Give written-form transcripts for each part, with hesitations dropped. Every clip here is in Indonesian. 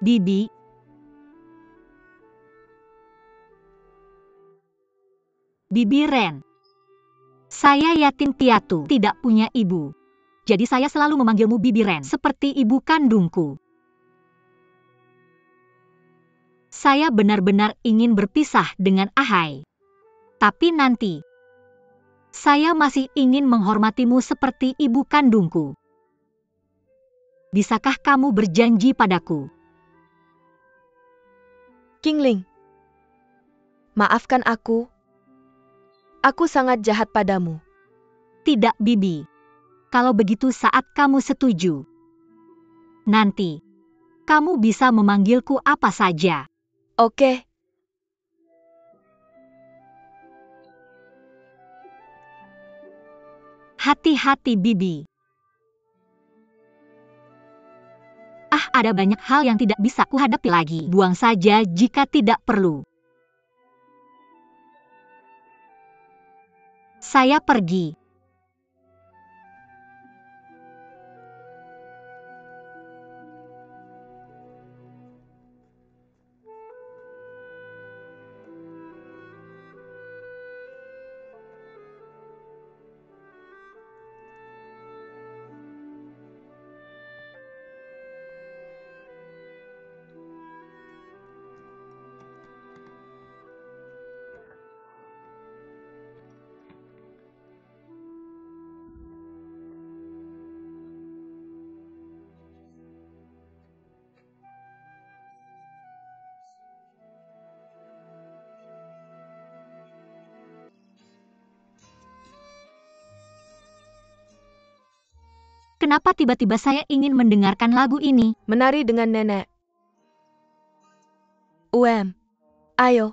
Bibi. Bibi Ren. Saya yatim piatu, tidak punya ibu. Jadi saya selalu memanggilmu Bibi Ren, seperti ibu kandungku. Saya benar-benar ingin berpisah dengan Ahai. Tapi nanti, saya masih ingin menghormatimu seperti ibu kandungku. Bisakah kamu berjanji padaku? Qingling, maafkan aku. Aku sangat jahat padamu. Tidak, Bibi. Kalau begitu saat kamu setuju, nanti, kamu bisa memanggilku apa saja. Oke. Hati-hati, Bibi. Ada banyak hal yang tidak bisa kuhadapi lagi. Buang saja jika tidak perlu. Saya pergi. Kenapa tiba-tiba saya ingin mendengarkan lagu ini? Menari dengan nenek. Ayo.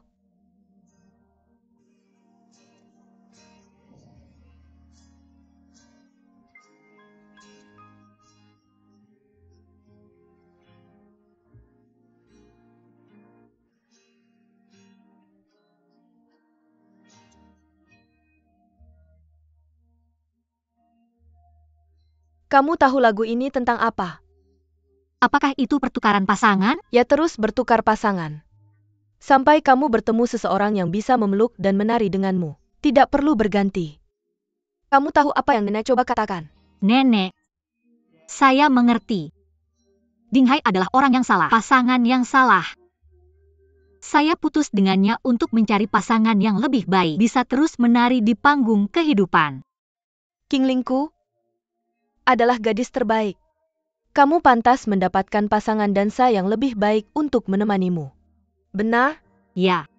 Kamu tahu lagu ini tentang apa? Apakah itu pertukaran pasangan? Ya, terus bertukar pasangan. Sampai kamu bertemu seseorang yang bisa memeluk dan menari denganmu. Tidak perlu berganti. Kamu tahu apa yang nenek coba katakan? Nenek, saya mengerti. Dinghai adalah orang yang salah, pasangan yang salah. Saya putus dengannya untuk mencari pasangan yang lebih baik, bisa terus menari di panggung kehidupan. Qinglingku adalah gadis terbaik. Kamu pantas mendapatkan pasangan dansa yang lebih baik untuk menemanimu. Benar? Ya.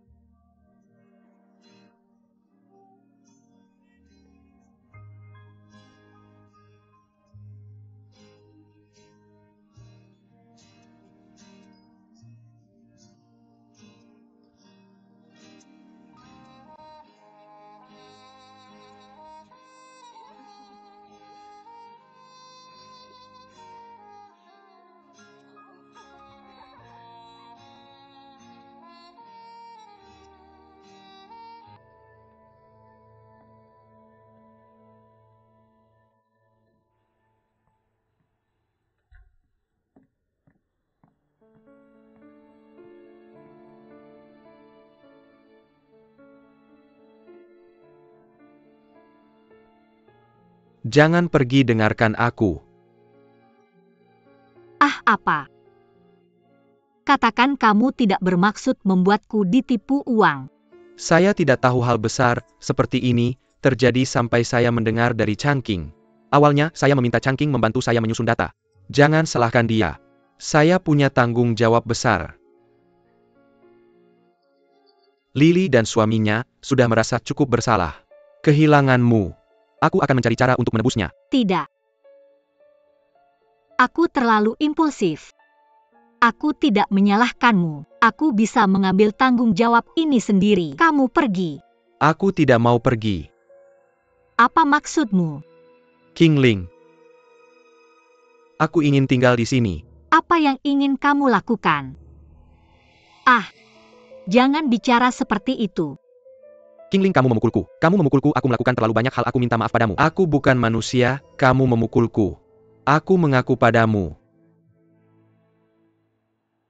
Jangan pergi, dengarkan aku. Apa? Katakan kamu tidak bermaksud membuatku ditipu uang. Saya tidak tahu hal besar seperti ini terjadi sampai saya mendengar dari Changqing. Awalnya, saya meminta Changqing membantu saya menyusun data. Jangan salahkan dia. Saya punya tanggung jawab besar. Lily dan suaminya sudah merasa cukup bersalah. Kehilanganmu. Aku akan mencari cara untuk menebusnya. Tidak. Aku terlalu impulsif. Aku tidak menyalahkanmu. Aku bisa mengambil tanggung jawab ini sendiri. Kamu pergi. Aku tidak mau pergi. Apa maksudmu? Qingling. Aku ingin tinggal di sini. Apa yang ingin kamu lakukan? Jangan bicara seperti itu. Qingling, kamu memukulku. Kamu memukulku, aku melakukan terlalu banyak hal, aku minta maaf padamu. Aku bukan manusia, kamu memukulku. Aku mengaku padamu.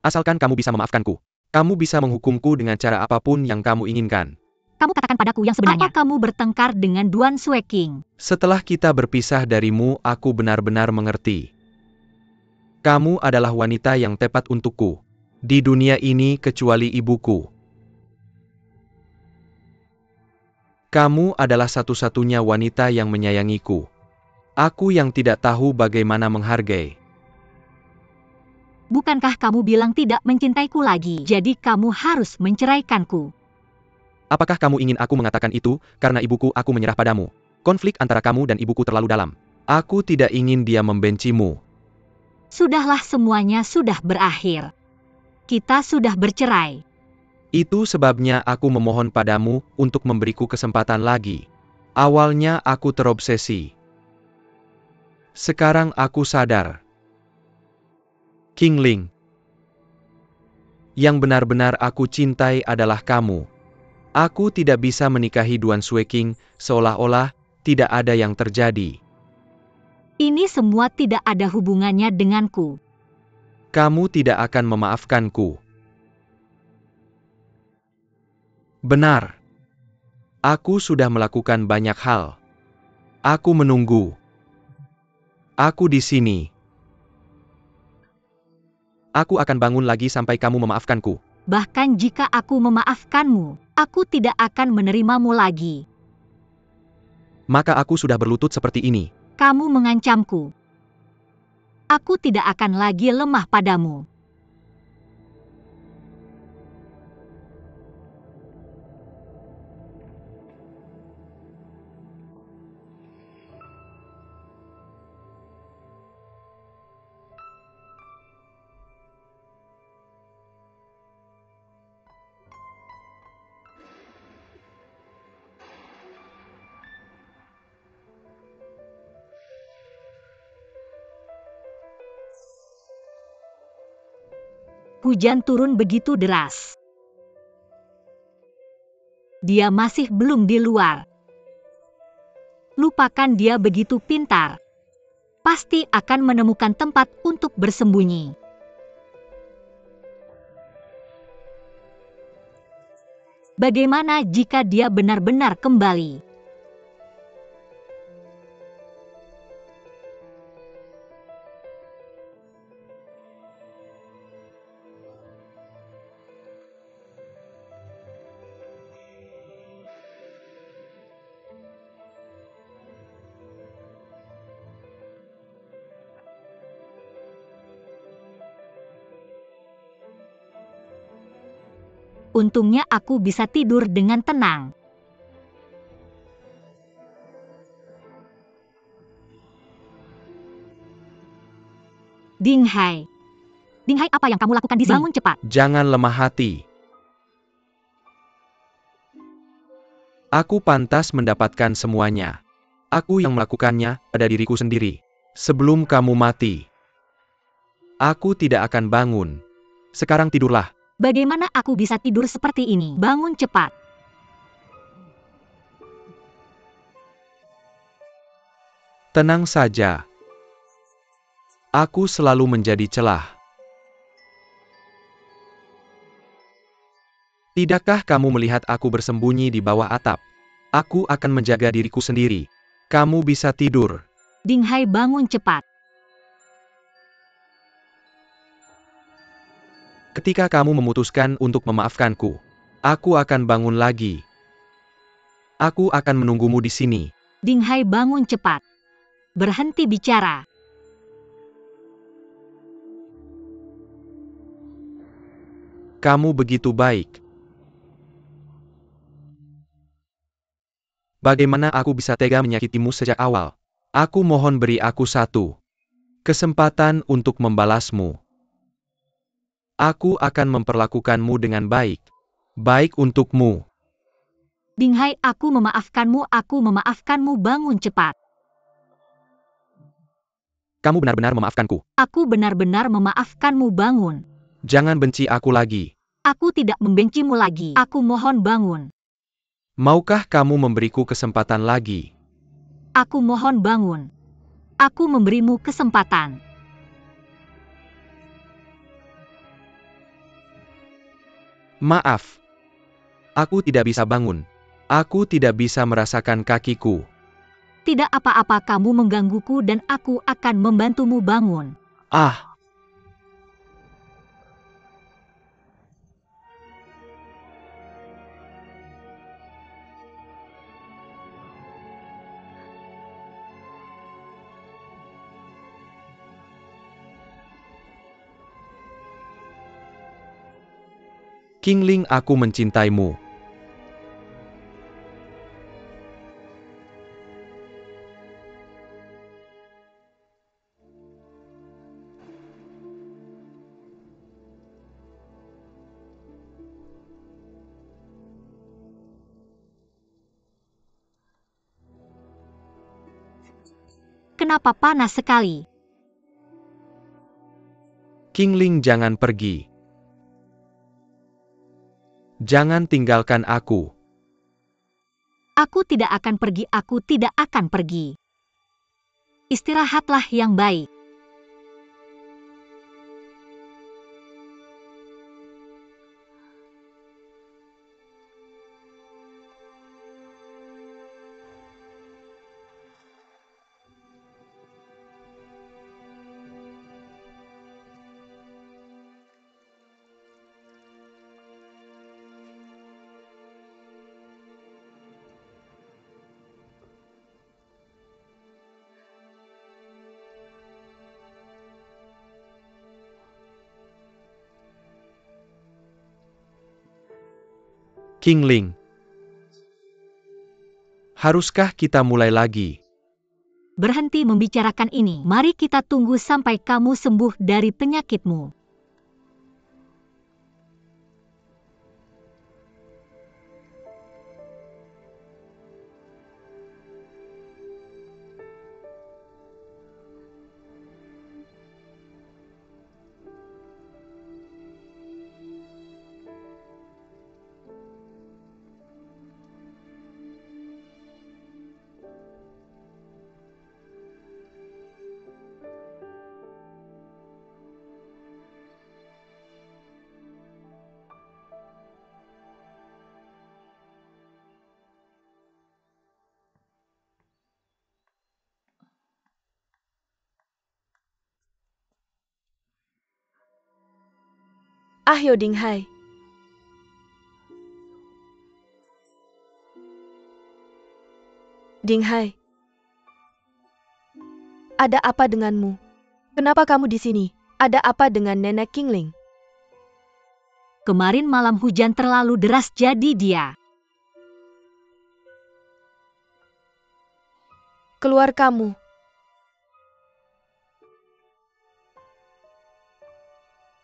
Asalkan kamu bisa memaafkanku. Kamu bisa menghukumku dengan cara apapun yang kamu inginkan. Kamu katakan padaku yang sebenarnya. Apa kamu bertengkar dengan Duan Sueking? Setelah kita berpisah darimu, aku benar-benar mengerti. Kamu adalah wanita yang tepat untukku. Di dunia ini kecuali ibuku. Kamu adalah satu-satunya wanita yang menyayangiku. Aku yang tidak tahu bagaimana menghargai. Bukankah kamu bilang tidak mencintaiku lagi? Jadi kamu harus menceraikanku. Apakah kamu ingin aku mengatakan itu, karena ibuku aku menyerah padamu? Konflik antara kamu dan ibuku terlalu dalam. Aku tidak ingin dia membencimu. Sudahlah, semuanya sudah berakhir. Kita sudah bercerai. Itu sebabnya aku memohon padamu untuk memberiku kesempatan lagi. Awalnya aku terobsesi. Sekarang aku sadar. Qingling, yang benar-benar aku cintai adalah kamu. Aku tidak bisa menikahi Duan Sueking, seolah-olah tidak ada yang terjadi. Ini semua tidak ada hubungannya denganku. Kamu tidak akan memaafkanku. Benar. Aku sudah melakukan banyak hal. Aku menunggu. Aku di sini. Aku akan bangun lagi sampai kamu memaafkanku. Bahkan jika aku memaafkanmu, aku tidak akan menerimamu lagi. Maka aku sudah berlutut seperti ini. Kamu mengancamku. Aku tidak akan lagi lemah padamu. Hujan turun begitu deras. Dia masih belum di luar. Lupakan, dia begitu pintar. Pasti akan menemukan tempat untuk bersembunyi. Bagaimana jika dia benar-benar kembali? Untungnya aku bisa tidur dengan tenang. Ding Hai. Ding Hai, apa yang kamu lakukan di sini? Bangun cepat. Jangan lemah hati. Aku pantas mendapatkan semuanya. Aku yang melakukannya pada diriku sendiri. Sebelum kamu mati. Aku tidak akan bangun. Sekarang tidurlah. Bagaimana aku bisa tidur seperti ini? Bangun cepat. Tenang saja. Aku selalu menjadi celah. Tidakkah kamu melihat aku bersembunyi di bawah atap? Aku akan menjaga diriku sendiri. Kamu bisa tidur. Ding Hai, bangun cepat. Ketika kamu memutuskan untuk memaafkanku, aku akan bangun lagi. Aku akan menunggumu di sini. Ding Hai, bangun cepat. Berhenti bicara. Kamu begitu baik. Bagaimana aku bisa tega menyakitimu sejak awal? Aku mohon, beri aku satu kesempatan untuk membalasmu. Aku akan memperlakukanmu dengan baik. Baik untukmu. Ding Hai, aku memaafkanmu, bangun cepat. Kamu benar-benar memaafkanku. Aku benar-benar memaafkanmu, bangun. Jangan benci aku lagi. Aku tidak membencimu lagi. Aku mohon, bangun. Maukah kamu memberiku kesempatan lagi? Aku mohon, bangun. Aku memberimu kesempatan. Maaf. Aku tidak bisa bangun. Aku tidak bisa merasakan kakiku. Tidak apa-apa, kamu menggangguku dan aku akan membantumu bangun. Ah, Qingling, aku mencintaimu. Kenapa panas sekali? Qingling, jangan pergi. Jangan tinggalkan aku. Aku tidak akan pergi, aku tidak akan pergi. Istirahatlah yang baik. Qingling, haruskah kita mulai lagi? Berhenti membicarakan ini. Mari kita tunggu sampai kamu sembuh dari penyakitmu. Ahyo Dinghai. Dinghai. Ada apa denganmu? Kenapa kamu di sini? Ada apa dengan Nenek Qingling? Kemarin malam hujan terlalu deras, jadi dia Keluar kamu.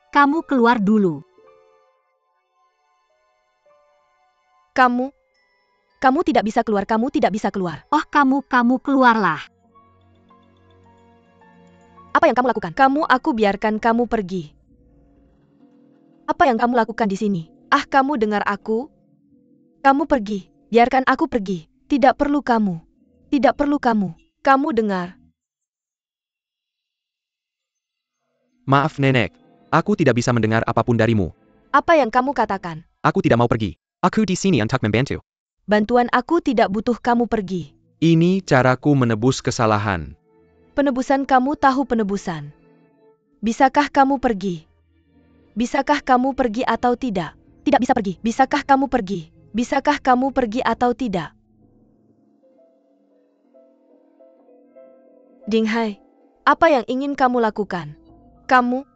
Kamu keluar dulu. Kamu tidak bisa keluar, kamu tidak bisa keluar. Oh, kamu keluarlah. Apa yang kamu lakukan? Aku biarkan kamu pergi. Apa yang kamu lakukan di sini? Ah, kamu dengar aku? Kamu pergi. Biarkan aku pergi. Tidak perlu kamu. Tidak perlu kamu. Kamu dengar? Maaf Nenek, aku tidak bisa mendengar apapun darimu. Apa yang kamu katakan? Aku tidak mau pergi. Aku di sini untuk membantu. Bantuan aku tidak butuh kamu pergi. Ini caraku menebus kesalahan. Penebusan, kamu tahu penebusan. Bisakah kamu pergi? Bisakah kamu pergi atau tidak? Tidak bisa pergi. Bisakah kamu pergi? Bisakah kamu pergi atau tidak? Dinghai, apa yang ingin kamu lakukan? Kamu?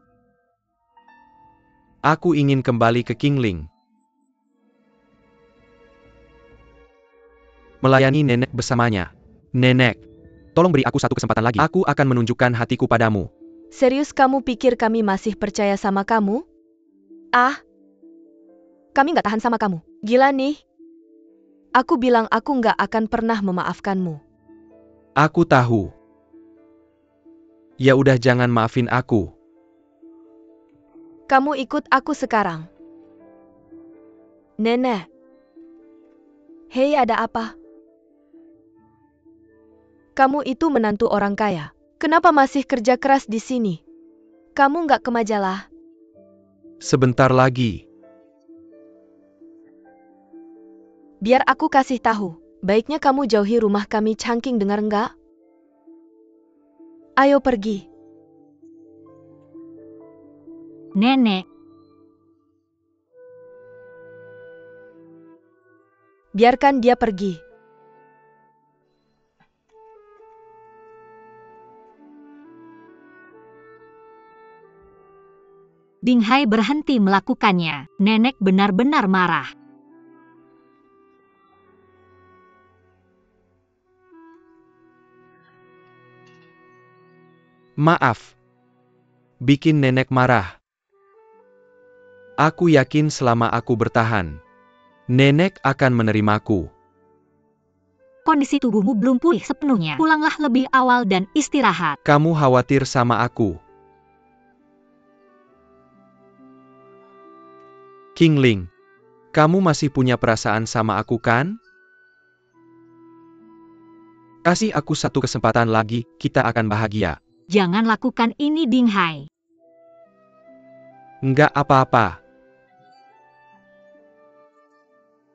Aku ingin kembali ke Qingling. Melayani Nenek bersamanya. Nenek, tolong beri aku satu kesempatan lagi. Aku akan menunjukkan hatiku padamu. Serius kamu pikir kami masih percaya sama kamu? Ah, kami nggak tahan sama kamu. Gila nih. Aku bilang aku nggak akan pernah memaafkanmu. Aku tahu. Ya udah, jangan maafin aku. Kamu ikut aku sekarang. Nenek. Hei, ada apa? Kamu itu menantu orang kaya. Kenapa masih kerja keras di sini? Kamu nggak ke majalah? Sebentar lagi. Biar aku kasih tahu. Baiknya kamu jauhi rumah kami, Changqing, dengar enggak? Ayo pergi. Nenek, Biarkan dia pergi. Ding Hai berhenti melakukannya. Nenek benar-benar marah. Maaf. Bikin nenek marah. Aku yakin selama aku bertahan, nenek akan menerimaku. Kondisi tubuhmu belum pulih sepenuhnya. Pulanglah lebih awal dan istirahat. Kamu khawatir sama aku. Qingling, kamu masih punya perasaan sama aku kan? Kasih aku satu kesempatan lagi, kita akan bahagia. Jangan lakukan ini, Ding Hai. Enggak apa-apa.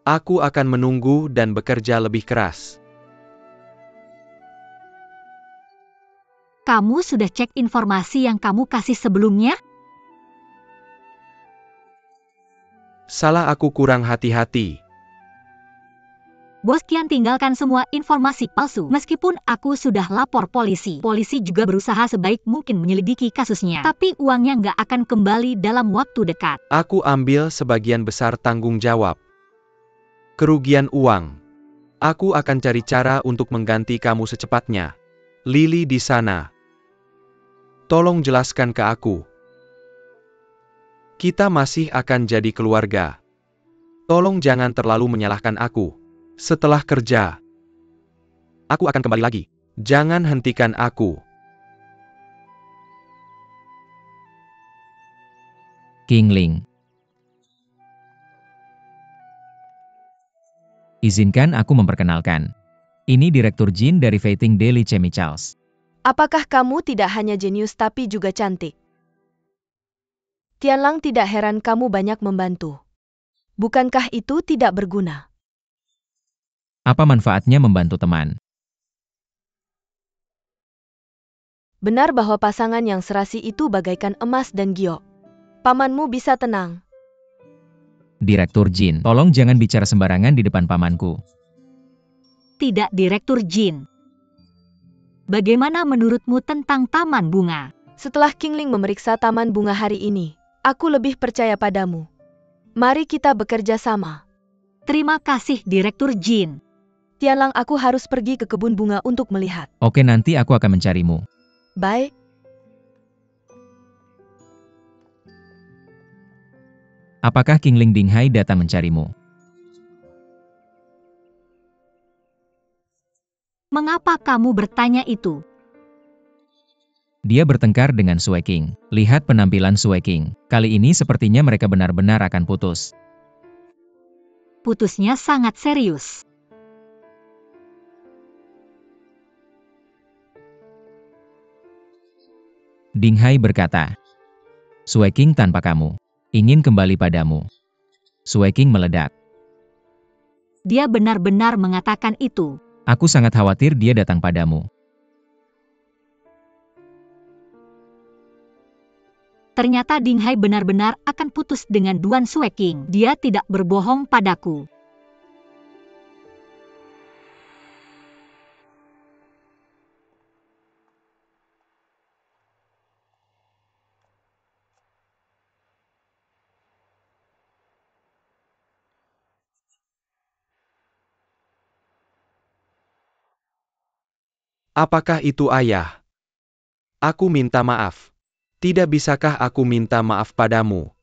Aku akan menunggu dan bekerja lebih keras. Kamu sudah cek informasi yang kamu kasih sebelumnya? Salah aku kurang hati-hati. Bos Qian tinggalkan semua informasi palsu. Meskipun aku sudah lapor polisi. Polisi juga berusaha sebaik mungkin menyelidiki kasusnya. Tapi uangnya nggak akan kembali dalam waktu dekat. Aku ambil sebagian besar tanggung jawab. Kerugian uang. Aku akan cari cara untuk mengganti kamu secepatnya. Lily di sana. Tolong jelaskan ke aku. Kita masih akan jadi keluarga. Tolong jangan terlalu menyalahkan aku. Setelah kerja, aku akan kembali lagi. Jangan hentikan aku. Qingling. Izinkan aku memperkenalkan. Ini Direktur Jin dari Fighting Daily Chemicals. Apakah kamu tidak hanya jenius tapi juga cantik? Tianlang, tidak heran kamu banyak membantu. Bukankah itu tidak berguna? Apa manfaatnya membantu teman? Benar bahwa pasangan yang serasi itu bagaikan emas dan giok. Pamanmu bisa tenang. Direktur Jin, tolong jangan bicara sembarangan di depan pamanku. Tidak, Direktur Jin. Bagaimana menurutmu tentang taman bunga? Setelah Qingling memeriksa taman bunga hari ini, aku lebih percaya padamu. Mari kita bekerja sama. Terima kasih, Direktur Jin. Tianlang, aku harus pergi ke kebun bunga untuk melihat. Oke, nanti aku akan mencarimu. Baik. Apakah Qingling Ding Hai datang mencarimu? Mengapa kamu bertanya itu? Dia bertengkar dengan Sue King. Lihat penampilan Sue King. Kali ini sepertinya mereka benar-benar akan putus. Putusnya sangat serius. Ding Hai berkata, Sue King tanpa kamu. Ingin kembali padamu. Sue King meledak. Dia benar-benar mengatakan itu. Aku sangat khawatir dia datang padamu. Ternyata Ding Hai benar-benar akan putus dengan Duan Sue King. Dia tidak berbohong padaku. Apakah itu ayah? Aku minta maaf. Tidak bisakah aku minta maaf padamu?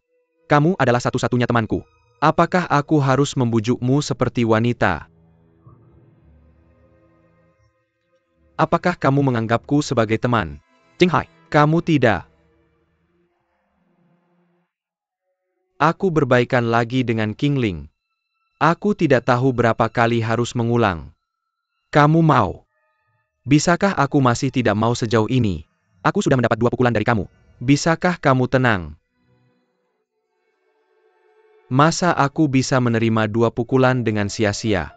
Kamu adalah satu-satunya temanku. Apakah aku harus membujukmu seperti wanita? Apakah kamu menganggapku sebagai teman? Qing Hai, kamu tidak. Aku berbaikan lagi dengan Qingling. Aku tidak tahu berapa kali harus mengulang. Kamu mau? Bisakah aku masih tidak mau sejauh ini? Aku sudah mendapat 2 pukulan dari kamu. Bisakah kamu tenang? Masa aku bisa menerima 2 pukulan dengan sia-sia?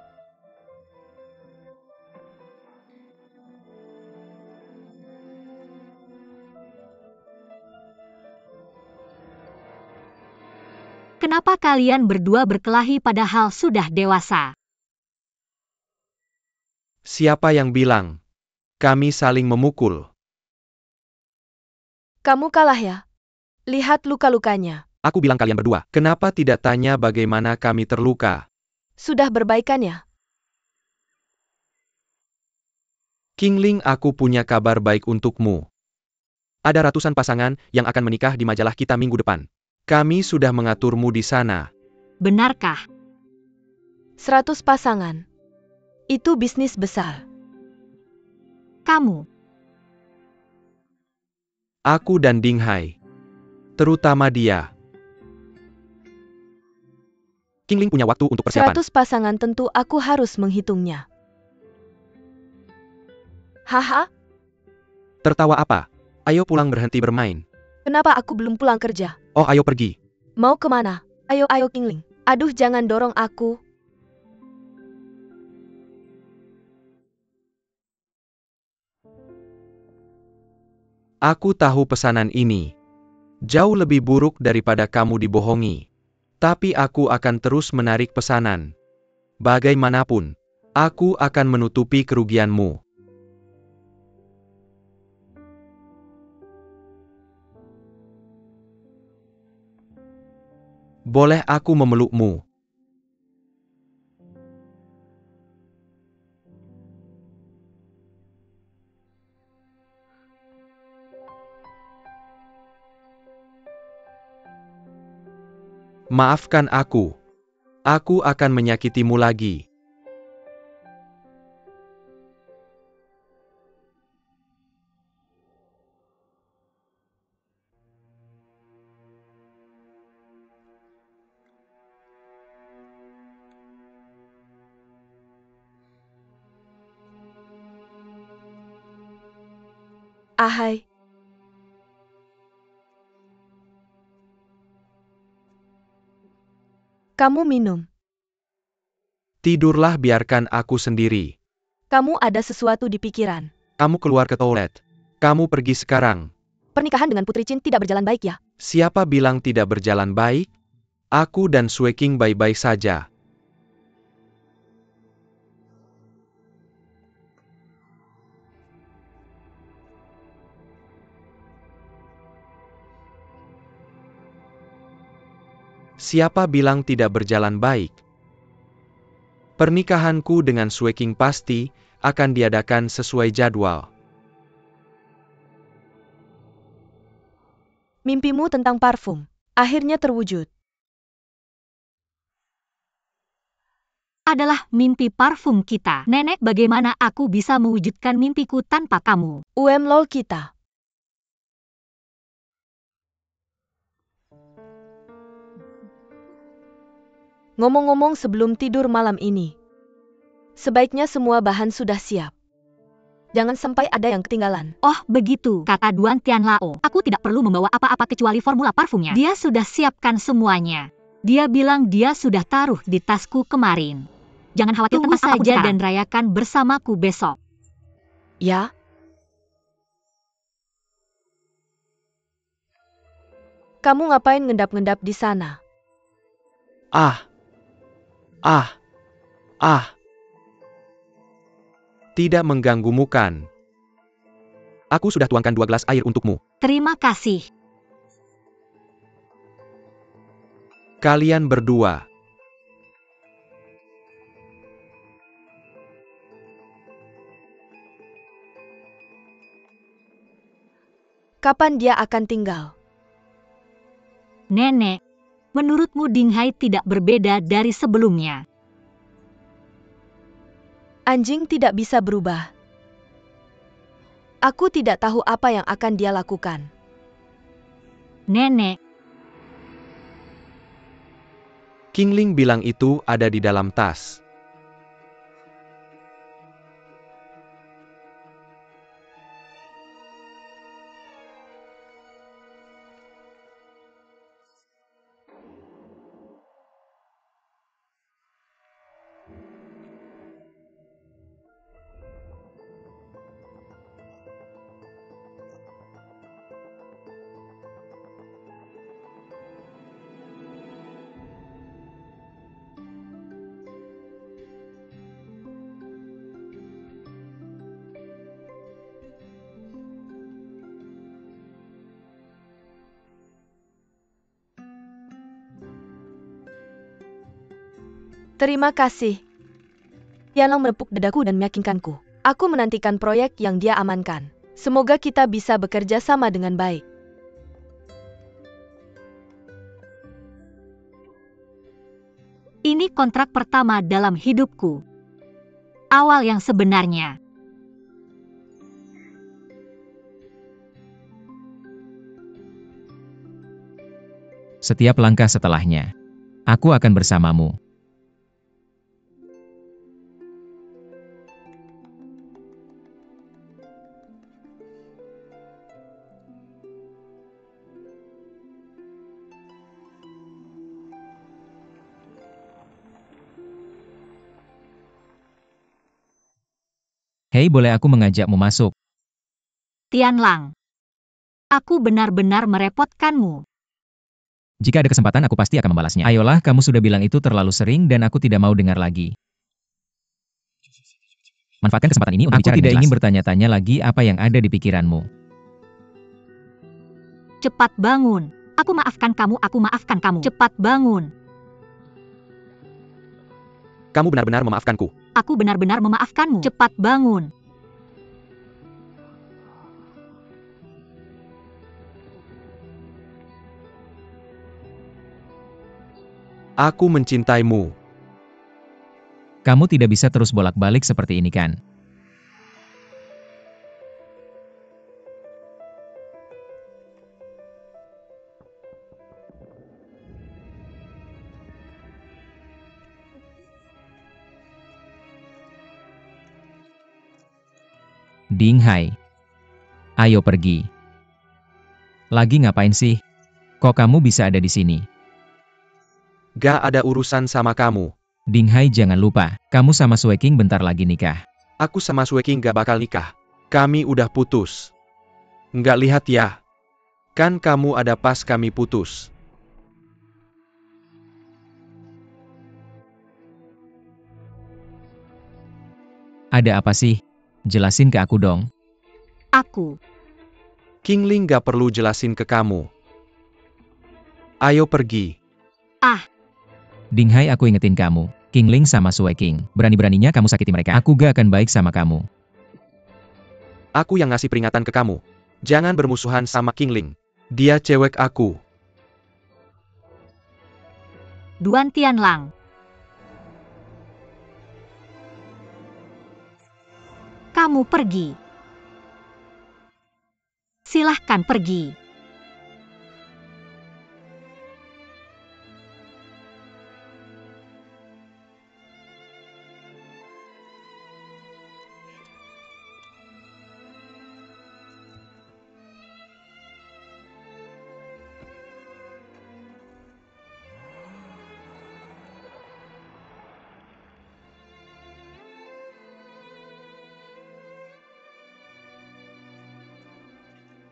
Kenapa kalian berdua berkelahi padahal sudah dewasa? Siapa yang bilang? Kami saling memukul. Kamu kalah ya? Lihat luka-lukanya. Aku bilang kalian berdua. Kenapa tidak tanya bagaimana kami terluka? Sudah berbaikan ya? Qingling, aku punya kabar baik untukmu. Ada ratusan pasangan yang akan menikah di majalah kita minggu depan. Kami sudah mengaturmu di sana. Benarkah? 100 pasangan. Itu bisnis besar. Kamu, Aku dan Ding Hai. Terutama dia. Qingling punya waktu untuk persiapan. 100 pasangan tentu aku harus menghitungnya. Haha, Tertawa apa? Ayo pulang, berhenti bermain. kenapa aku belum pulang kerja? Oh, ayo pergi. Mau kemana? Ayo Qingling. Aduh, jangan dorong aku. Aku tahu pesanan ini. Jauh lebih buruk daripada kamu dibohongi. Tapi aku akan terus menarik pesanan. Bagaimanapun, aku akan menutupi kerugianmu. Boleh aku memelukmu? Maafkan aku. Aku akan menyakitimu lagi. Ahai. Kamu minum. Tidurlah, biarkan aku sendiri. Kamu ada sesuatu di pikiran. Kamu keluar ke toilet. Kamu pergi sekarang. Pernikahan dengan Putri Chin tidak berjalan baik ya? Siapa bilang tidak berjalan baik? Aku dan Sueking baik-baik saja. Siapa bilang tidak berjalan baik? Pernikahanku dengan Sueking pasti akan diadakan sesuai jadwal. Mimpimu tentang parfum akhirnya terwujud. adalah mimpi parfum kita. Nenek, bagaimana aku bisa mewujudkan mimpiku tanpa kamu? Lol kita. Ngomong-ngomong, sebelum tidur malam ini, sebaiknya semua bahan sudah siap. Jangan sampai ada yang ketinggalan. Oh, begitu, kata Duan Tianlao. Aku tidak perlu membawa apa-apa kecuali formula parfumnya. Dia sudah siapkan semuanya. Dia bilang dia sudah taruh di tasku kemarin. Jangan khawatir tentang apapun saja dan rayakan bersamaku besok. Ya? Kamu ngapain ngendap-ngendap di sana? Tidak mengganggumu kan? Aku sudah tuangkan 2 gelas air untukmu. Terima kasih. Kalian berdua. Kapan dia akan tinggal? Nenek, menurutmu Ding Hai tidak berbeda dari sebelumnya? Anjing tidak bisa berubah. Aku tidak tahu apa yang akan dia lakukan. Nenek, Qingling bilang itu ada di dalam tas. Terima kasih. Tianlong menepuk dadaku dan meyakinkanku. Aku menantikan proyek yang dia amankan. Semoga kita bisa bekerja sama dengan baik. Ini kontrak pertama dalam hidupku. Awal yang sebenarnya. Setiap langkah setelahnya, aku akan bersamamu. Hei, boleh aku mengajakmu masuk? Tianlang. Aku benar-benar merepotkanmu. Jika ada kesempatan aku pasti akan membalasnya. Ayolah, kamu sudah bilang itu terlalu sering dan aku tidak mau dengar lagi. Manfaatkan kesempatan ini untuk bicara dengan jelas. Aku tidak ingin bertanya-tanya lagi apa yang ada di pikiranmu. Cepat bangun. Aku maafkan kamu. Cepat bangun. Kamu benar-benar memaafkanku. Aku benar-benar memaafkanmu. Cepat bangun. Aku mencintaimu. Kamu tidak bisa terus bolak-balik seperti ini kan? Ding Hai. Ayo pergi. Lagi ngapain sih? Kok kamu bisa ada di sini? Gak ada urusan sama kamu. Ding Hai, jangan lupa, kamu sama Sui King bentar lagi nikah. Aku sama Sui King gak bakal nikah. Kami udah putus. Nggak lihat ya? Kan kamu ada pas kami putus. Ada apa sih? Jelasin ke aku dong. Aku. Qingling gak perlu jelasin ke kamu. Ayo pergi. Ding Hai, aku ingetin kamu. Qingling sama Sui King. Berani-beraninya kamu sakiti mereka. Aku gak akan baik sama kamu. Aku yang ngasih peringatan ke kamu. Jangan bermusuhan sama Qingling. Dia cewek aku. Duan Tianlang. Kamu pergi. Silahkan pergi.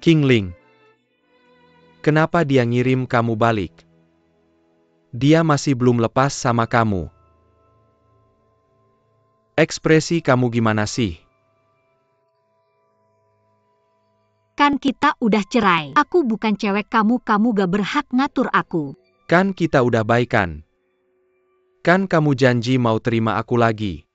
Qingling. Kenapa dia ngirim kamu balik? Dia masih belum lepas sama kamu. Ekspresi kamu gimana sih? Kan kita udah cerai. Aku bukan cewek kamu gak berhak ngatur aku. Kan kita udah baikan. Kan kamu janji mau terima aku lagi.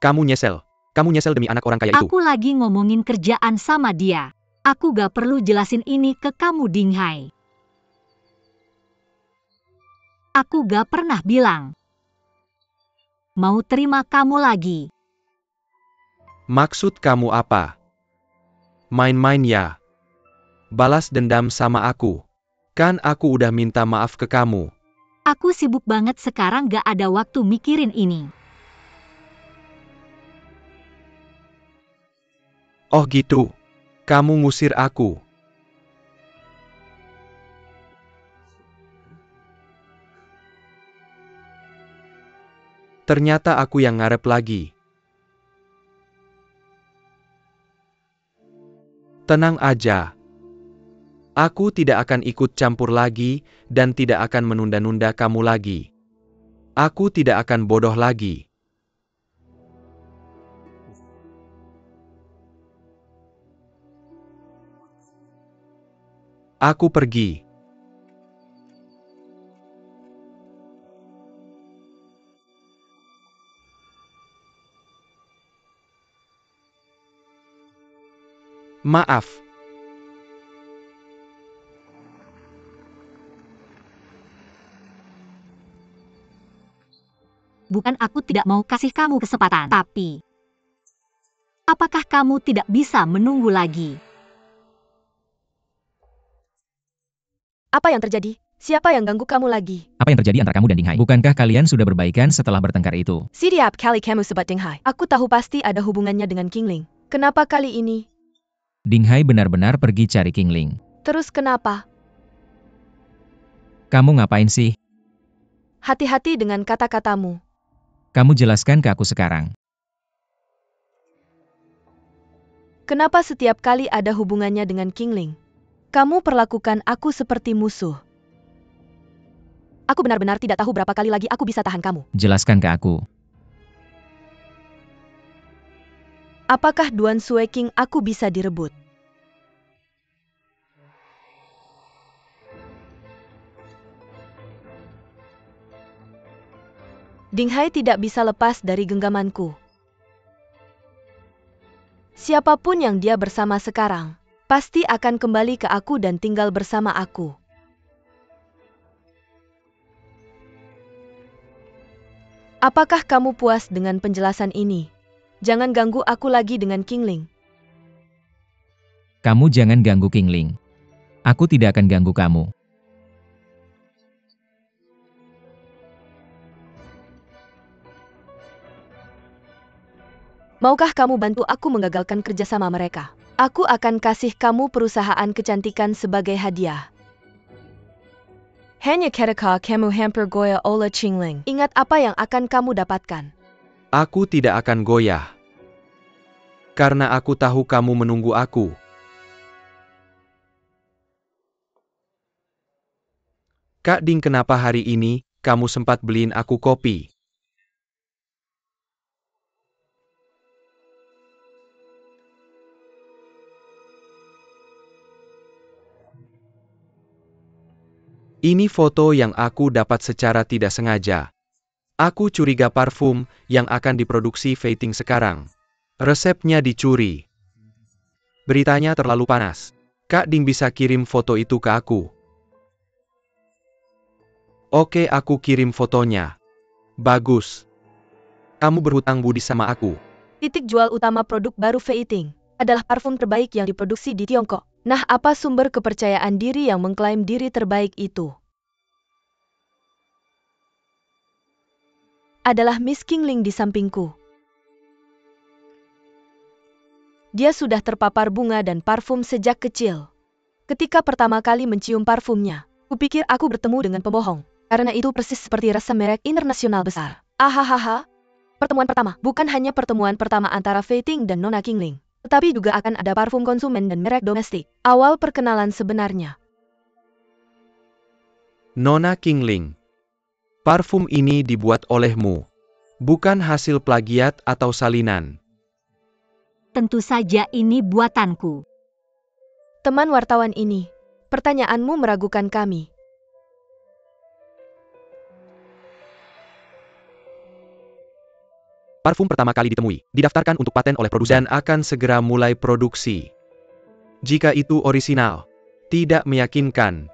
Kamu nyesel. Kamu nyesel demi anak orang kaya itu. Aku lagi ngomongin kerjaan sama dia. Aku gak perlu jelasin ini ke kamu, Ding Hai. Aku gak pernah bilang mau terima kamu lagi. Maksud kamu apa? Main-main ya? Balas dendam sama aku. Kan aku udah minta maaf ke kamu. Aku sibuk banget sekarang, gak ada waktu mikirin ini. Oh gitu. Kamu ngusir aku. Ternyata aku yang ngarep lagi. Tenang aja. Aku tidak akan ikut campur lagi, dan tidak akan menunda-nunda kamu lagi. Aku tidak akan bodoh lagi. Aku pergi. Maaf. Bukan aku tidak mau kasih kamu kesempatan, tapi apakah kamu tidak bisa menunggu lagi? Apa yang terjadi? Siapa yang ganggu kamu lagi? Apa yang terjadi antara kamu dan Ding Hai? Bukankah kalian sudah berbaikan setelah bertengkar itu? Setiap kali kamu sebut Ding Hai, aku tahu pasti ada hubungannya dengan King Ling. Kenapa kali ini? Ding Hai benar-benar pergi cari King Ling. Terus kenapa? Kamu ngapain sih? Hati-hati dengan kata-katamu. Kamu jelaskan ke aku sekarang. Kenapa setiap kali ada hubungannya dengan King Ling? Kamu perlakukan aku seperti musuh. Aku benar-benar tidak tahu berapa kali lagi aku bisa tahan kamu. Jelaskan ke aku. Apakah Duan Sue King aku bisa direbut? Ding Hai tidak bisa lepas dari genggamanku. Siapapun yang dia bersama sekarang, pasti akan kembali ke aku dan tinggal bersama aku. Apakah kamu puas dengan penjelasan ini? Jangan ganggu aku lagi dengan King Ling. Kamu jangan ganggu King Ling. Aku tidak akan ganggu kamu. Maukah kamu bantu aku menggagalkan kerjasama mereka? Aku akan kasih kamu perusahaan kecantikan sebagai hadiah. Hanya ketika kamu hampir goyah oleh King Ling. Ingat apa yang akan kamu dapatkan. Aku tidak akan goyah. Karena aku tahu kamu menunggu aku. Kak Ding, kenapa hari ini kamu sempat beliin aku kopi? Ini foto yang aku dapat secara tidak sengaja. Aku curiga parfum yang akan diproduksi Fei Ting sekarang. Resepnya dicuri. Beritanya terlalu panas. Kak Ding bisa kirim foto itu ke aku. Oke, aku kirim fotonya. Bagus. Kamu berhutang budi sama aku. Titik jual utama produk baru Fei Ting adalah parfum terbaik yang diproduksi di Tiongkok. Nah, apa sumber kepercayaan diri yang mengklaim diri terbaik itu? Adalah Miss King Ling di sampingku. Dia sudah terpapar bunga dan parfum sejak kecil. Ketika pertama kali mencium parfumnya, kupikir aku bertemu dengan pembohong. Karena itu persis seperti rasa merek internasional besar. Ahahaha. Pertemuan pertama bukan hanya pertemuan pertama antara Fei Ting dan Nona King Ling, tetapi juga akan ada parfum konsumen dan merek domestik. Awal perkenalan sebenarnya. Nona King Ling. Parfum ini dibuat olehmu. Bukan hasil plagiat atau salinan. Tentu saja ini buatanku. Teman wartawan ini, pertanyaanmu meragukan kami. Parfum pertama kali ditemui, didaftarkan untuk paten oleh produsen dan akan segera mulai produksi. Jika itu orisinal, tidak meyakinkan.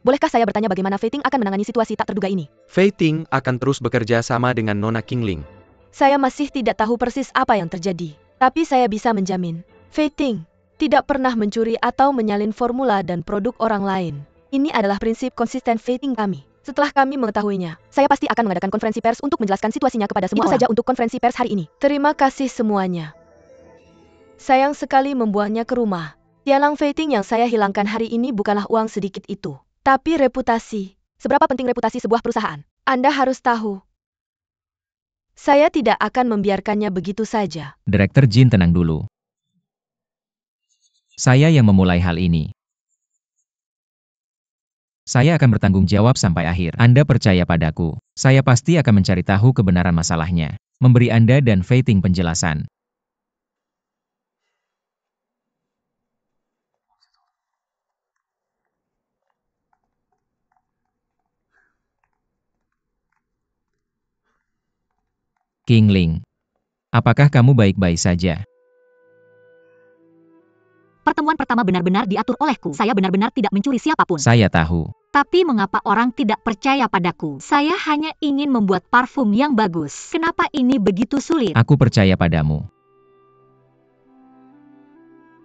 Bolehkah saya bertanya bagaimana Fei Ting akan menangani situasi tak terduga ini? Fei Ting akan terus bekerja sama dengan Nona King Ling. Saya masih tidak tahu persis apa yang terjadi, tapi saya bisa menjamin, Fei Ting tidak pernah mencuri atau menyalin formula dan produk orang lain. Ini adalah prinsip konsisten Fei Ting kami. Setelah kami mengetahuinya, saya pasti akan mengadakan konferensi pers untuk menjelaskan situasinya kepada semua orang. Itu saja untuk konferensi pers hari ini. Terima kasih semuanya. Sayang sekali membuangnya ke rumah. Tialang Fei Ting yang saya hilangkan hari ini bukanlah uang sedikit itu, tapi reputasi. Seberapa penting reputasi sebuah perusahaan? Anda harus tahu. Saya tidak akan membiarkannya begitu saja. Direktur Jin, tenang dulu. Saya yang memulai hal ini. Saya akan bertanggung jawab sampai akhir. Anda percaya padaku. Saya pasti akan mencari tahu kebenaran masalahnya. Memberi Anda dan Fei Ting penjelasan. King Ling. Apakah kamu baik-baik saja? Pertemuan pertama benar-benar diatur olehku. Saya benar-benar tidak mencuri siapapun. Saya tahu. Tapi mengapa orang tidak percaya padaku? Saya hanya ingin membuat parfum yang bagus. Kenapa ini begitu sulit? Aku percaya padamu.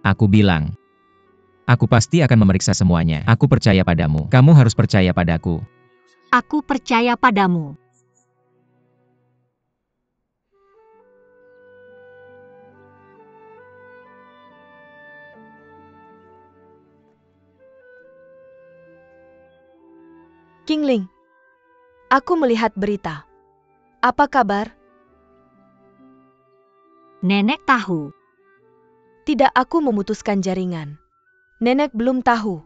Aku bilang. Aku pasti akan memeriksa semuanya. Aku percaya padamu. Kamu harus percaya padaku. Aku percaya padamu. Qingling, aku melihat berita. Apa kabar? Nenek tahu. Tidak, aku memutuskan jaringan. Nenek belum tahu.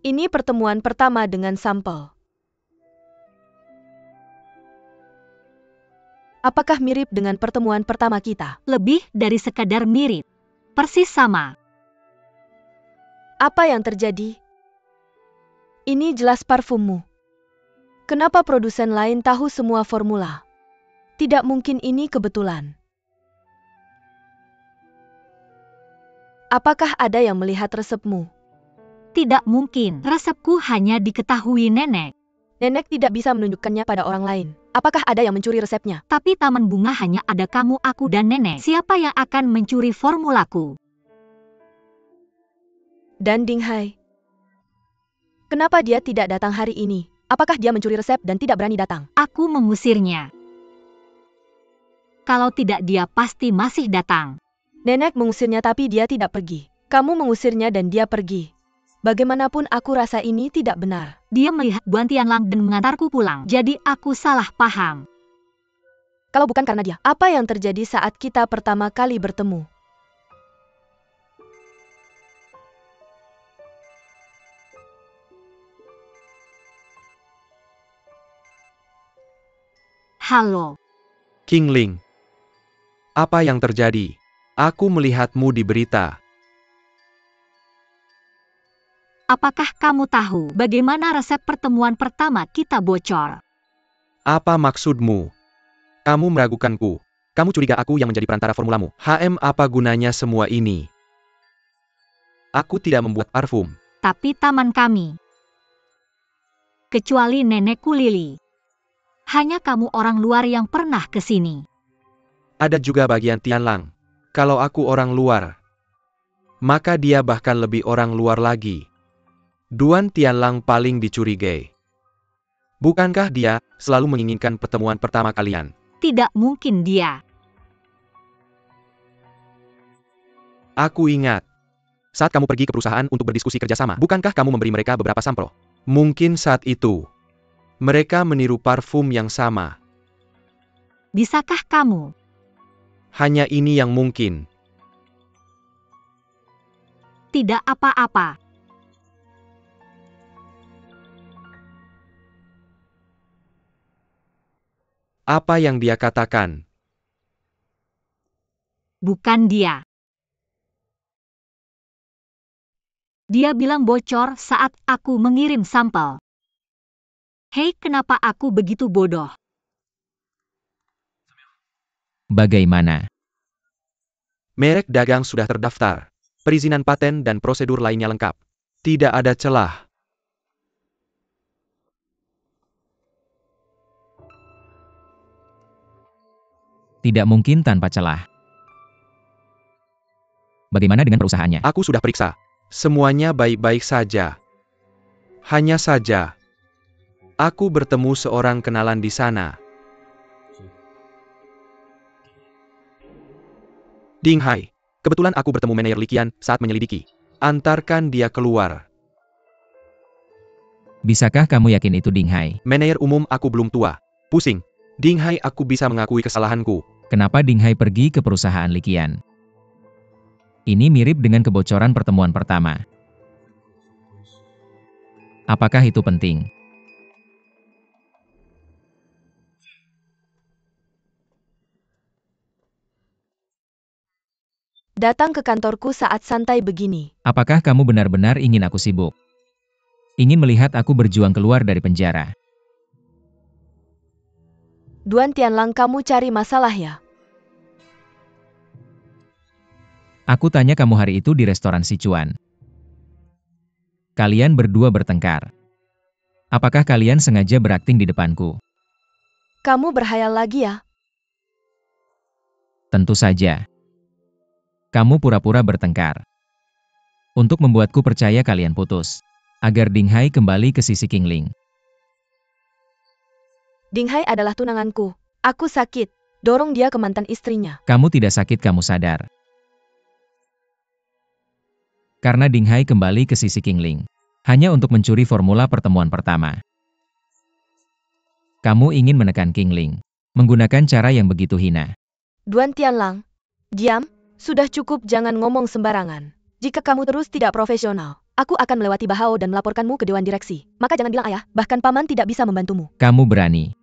Ini pertemuan pertama dengan sampel. Apakah mirip dengan pertemuan pertama kita? Lebih dari sekadar mirip. Persis sama. Apa yang terjadi? Ini jelas parfummu. Kenapa produsen lain tahu semua formula? Tidak mungkin ini kebetulan. Apakah ada yang melihat resepmu? Tidak mungkin. Resepku hanya diketahui nenek. Nenek tidak bisa menunjukkannya pada orang lain. Apakah ada yang mencuri resepnya? Tapi taman bunga hanya ada kamu, aku, dan nenek. Siapa yang akan mencuri formulaku? Dan Dinghai. Kenapa dia tidak datang hari ini? Apakah dia mencuri resep dan tidak berani datang? Aku mengusirnya. Kalau tidak, dia pasti masih datang. Nenek mengusirnya tapi dia tidak pergi. Kamu mengusirnya dan dia pergi. Bagaimanapun aku rasa ini tidak benar. Dia melihat Buan Tianlang dan mengantarku pulang. Jadi aku salah paham. Kalau bukan karena dia, apa yang terjadi saat kita pertama kali bertemu? Halo. Qingling. Apa yang terjadi? Aku melihatmu di berita. Apakah kamu tahu bagaimana resep pertemuan pertama kita bocor? Apa maksudmu? Kamu meragukanku. Kamu curiga aku yang menjadi perantara formulamu. Apa gunanya semua ini? Aku tidak membuat parfum. Tapi taman kami. Kecuali nenekku Lili. Hanya kamu orang luar yang pernah ke sini. Ada juga bagian Tianlang. Kalau aku orang luar, maka dia bahkan lebih orang luar lagi. Duan Tianlang paling dicurigai. Bukankah dia selalu menginginkan pertemuan pertama kalian? Tidak mungkin dia. Aku ingat. Saat kamu pergi ke perusahaan untuk berdiskusi kerjasama, bukankah kamu memberi mereka beberapa sampel? Mungkin saat itu, mereka meniru parfum yang sama. Bisakah kamu? Hanya ini yang mungkin. Tidak apa-apa. Apa yang dia katakan? Bukan dia. Dia bilang bocor saat aku mengirim sampel. Hei, kenapa aku begitu bodoh? Bagaimana? Merek dagang sudah terdaftar. Perizinan paten dan prosedur lainnya lengkap. Tidak ada celah. Tidak mungkin tanpa celah. Bagaimana dengan perusahaannya? Aku sudah periksa. Semuanya baik-baik saja. Hanya saja, aku bertemu seorang kenalan di sana. Dinghai, kebetulan aku bertemu manajer Liqian saat menyelidiki. Antarkan dia keluar. Bisakah kamu yakin itu Dinghai? Manajer umum aku belum tua. Pusing. Dinghai, aku bisa mengakui kesalahanku. Kenapa Dinghai pergi ke perusahaan Liqian? Ini mirip dengan kebocoran pertemuan pertama. Apakah itu penting? Datang ke kantorku saat santai begini. Apakah kamu benar-benar ingin aku sibuk? Ingin melihat aku berjuang keluar dari penjara? Duan Tianlang, kamu cari masalah ya? Aku tanya kamu hari itu di restoran Sichuan. Kalian berdua bertengkar. Apakah kalian sengaja berakting di depanku? Kamu berhayal lagi ya? Tentu saja. Kamu pura-pura bertengkar. Untuk membuatku percaya kalian putus. Agar Dinghai kembali ke sisi Qingling. Dinghai adalah tunanganku. Aku sakit. Dorong dia ke mantan istrinya. Kamu tidak sakit, kamu sadar. Karena Dinghai kembali ke sisi Qingling. Hanya untuk mencuri formula pertemuan pertama. Kamu ingin menekan Qingling. Menggunakan cara yang begitu hina. Duan Tianlang, diam. Sudah cukup, jangan ngomong sembarangan. Jika kamu terus tidak profesional, aku akan melewati Bahao dan melaporkanmu ke Dewan Direksi. Maka jangan bilang ayah, bahkan paman tidak bisa membantumu. Kamu berani.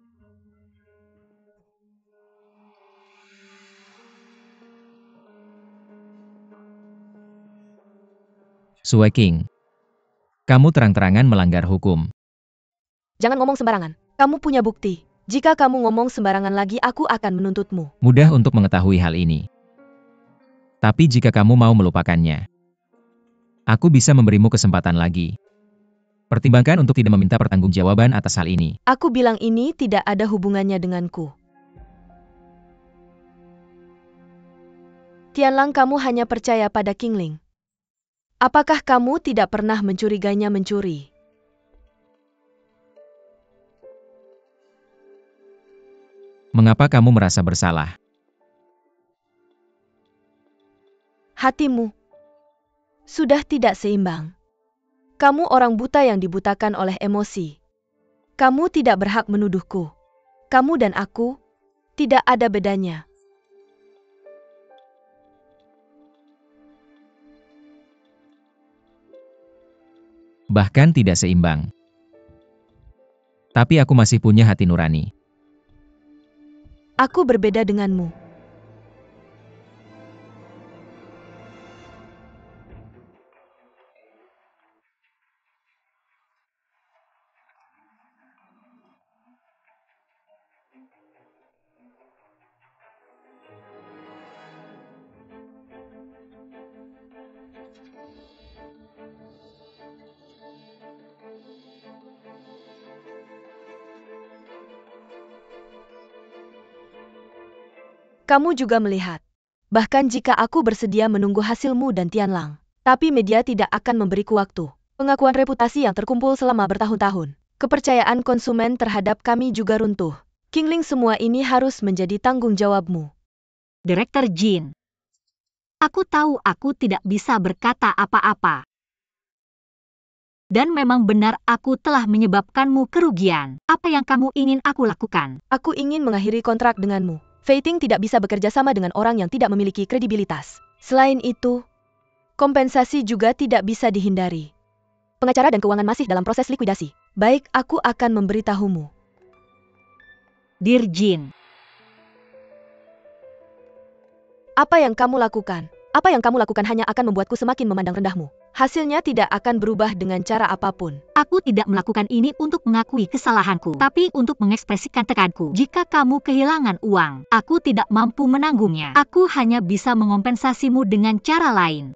Sue King. Kamu terang-terangan melanggar hukum. Jangan ngomong sembarangan. Kamu punya bukti. Jika kamu ngomong sembarangan lagi, aku akan menuntutmu. Mudah untuk mengetahui hal ini. Tapi jika kamu mau melupakannya, aku bisa memberimu kesempatan lagi. Pertimbangkan untuk tidak meminta pertanggungjawaban atas hal ini. Aku bilang ini tidak ada hubungannya denganku. Tianlang, kamu hanya percaya pada Qingling. Apakah kamu tidak pernah mencurigainya mencuri? Mengapa kamu merasa bersalah? Hatimu sudah tidak seimbang. Kamu orang buta yang dibutakan oleh emosi. Kamu tidak berhak menuduhku. Kamu dan aku tidak ada bedanya. Bahkan tidak seimbang. Tapi aku masih punya hati nurani. Aku berbeda denganmu. Kamu juga melihat. Bahkan jika aku bersedia menunggu hasilmu dan Tianlang, tapi media tidak akan memberiku waktu. Pengakuan reputasi yang terkumpul selama bertahun-tahun. Kepercayaan konsumen terhadap kami juga runtuh. Qingling, semua ini harus menjadi tanggung jawabmu. Direktur Jin. Aku tahu aku tidak bisa berkata apa-apa. Dan memang benar aku telah menyebabkanmu kerugian. Apa yang kamu ingin aku lakukan? Aku ingin mengakhiri kontrak denganmu. Fei Ting tidak bisa bekerja sama dengan orang yang tidak memiliki kredibilitas. Selain itu, kompensasi juga tidak bisa dihindari. Pengacara dan keuangan masih dalam proses likuidasi. Baik, aku akan memberitahumu. Dear Jin. Apa yang kamu lakukan? Apa yang kamu lakukan hanya akan membuatku semakin memandang rendahmu. Hasilnya tidak akan berubah dengan cara apapun. Aku tidak melakukan ini untuk mengakui kesalahanku, tapi untuk mengekspresikan tekanku. Jika kamu kehilangan uang, aku tidak mampu menanggungnya. Aku hanya bisa mengompensasimu dengan cara lain.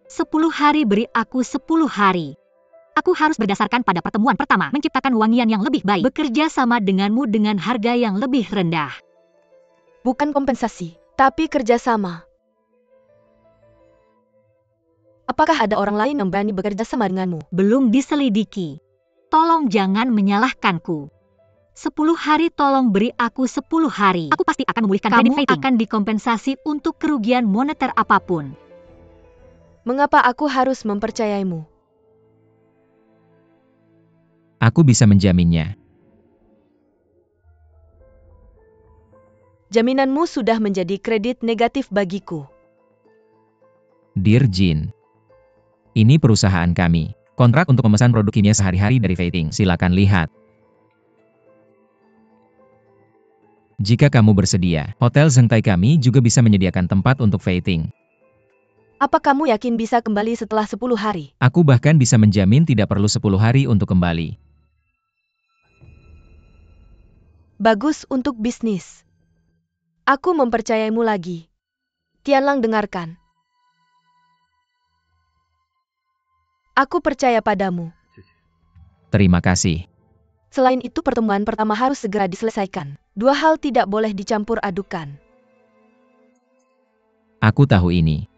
10 hari, beri aku 10 hari. Aku harus berdasarkan pada pertemuan pertama, menciptakan wangian yang lebih baik, bekerja sama denganmu dengan harga yang lebih rendah. Bukan kompensasi, tapi kerjasama. Apakah ada orang lain yang berani bekerja sama denganmu? Belum diselidiki. Tolong jangan menyalahkanku. 10 hari, tolong beri aku 10 hari. Aku pasti akan memulihkan kredit Fei Ting. Kamu akan dikompensasi untuk kerugian moneter apapun. Mengapa aku harus mempercayaimu? Aku bisa menjaminnya. Jaminanmu sudah menjadi kredit negatif bagiku. Dear Jin. Ini perusahaan kami. Kontrak untuk memesan produk kimia sehari-hari dari Fei Ting. Silakan lihat. Jika kamu bersedia, Hotel Zhengtai kami juga bisa menyediakan tempat untuk Fei Ting. Apa kamu yakin bisa kembali setelah 10 hari? Aku bahkan bisa menjamin tidak perlu 10 hari untuk kembali. Bagus untuk bisnis. Aku mempercayaimu lagi. Tianlang, dengarkan. Aku percaya padamu. Terima kasih. Selain itu, pertemuan pertama harus segera diselesaikan. Dua hal tidak boleh dicampur adukan. Aku tahu ini.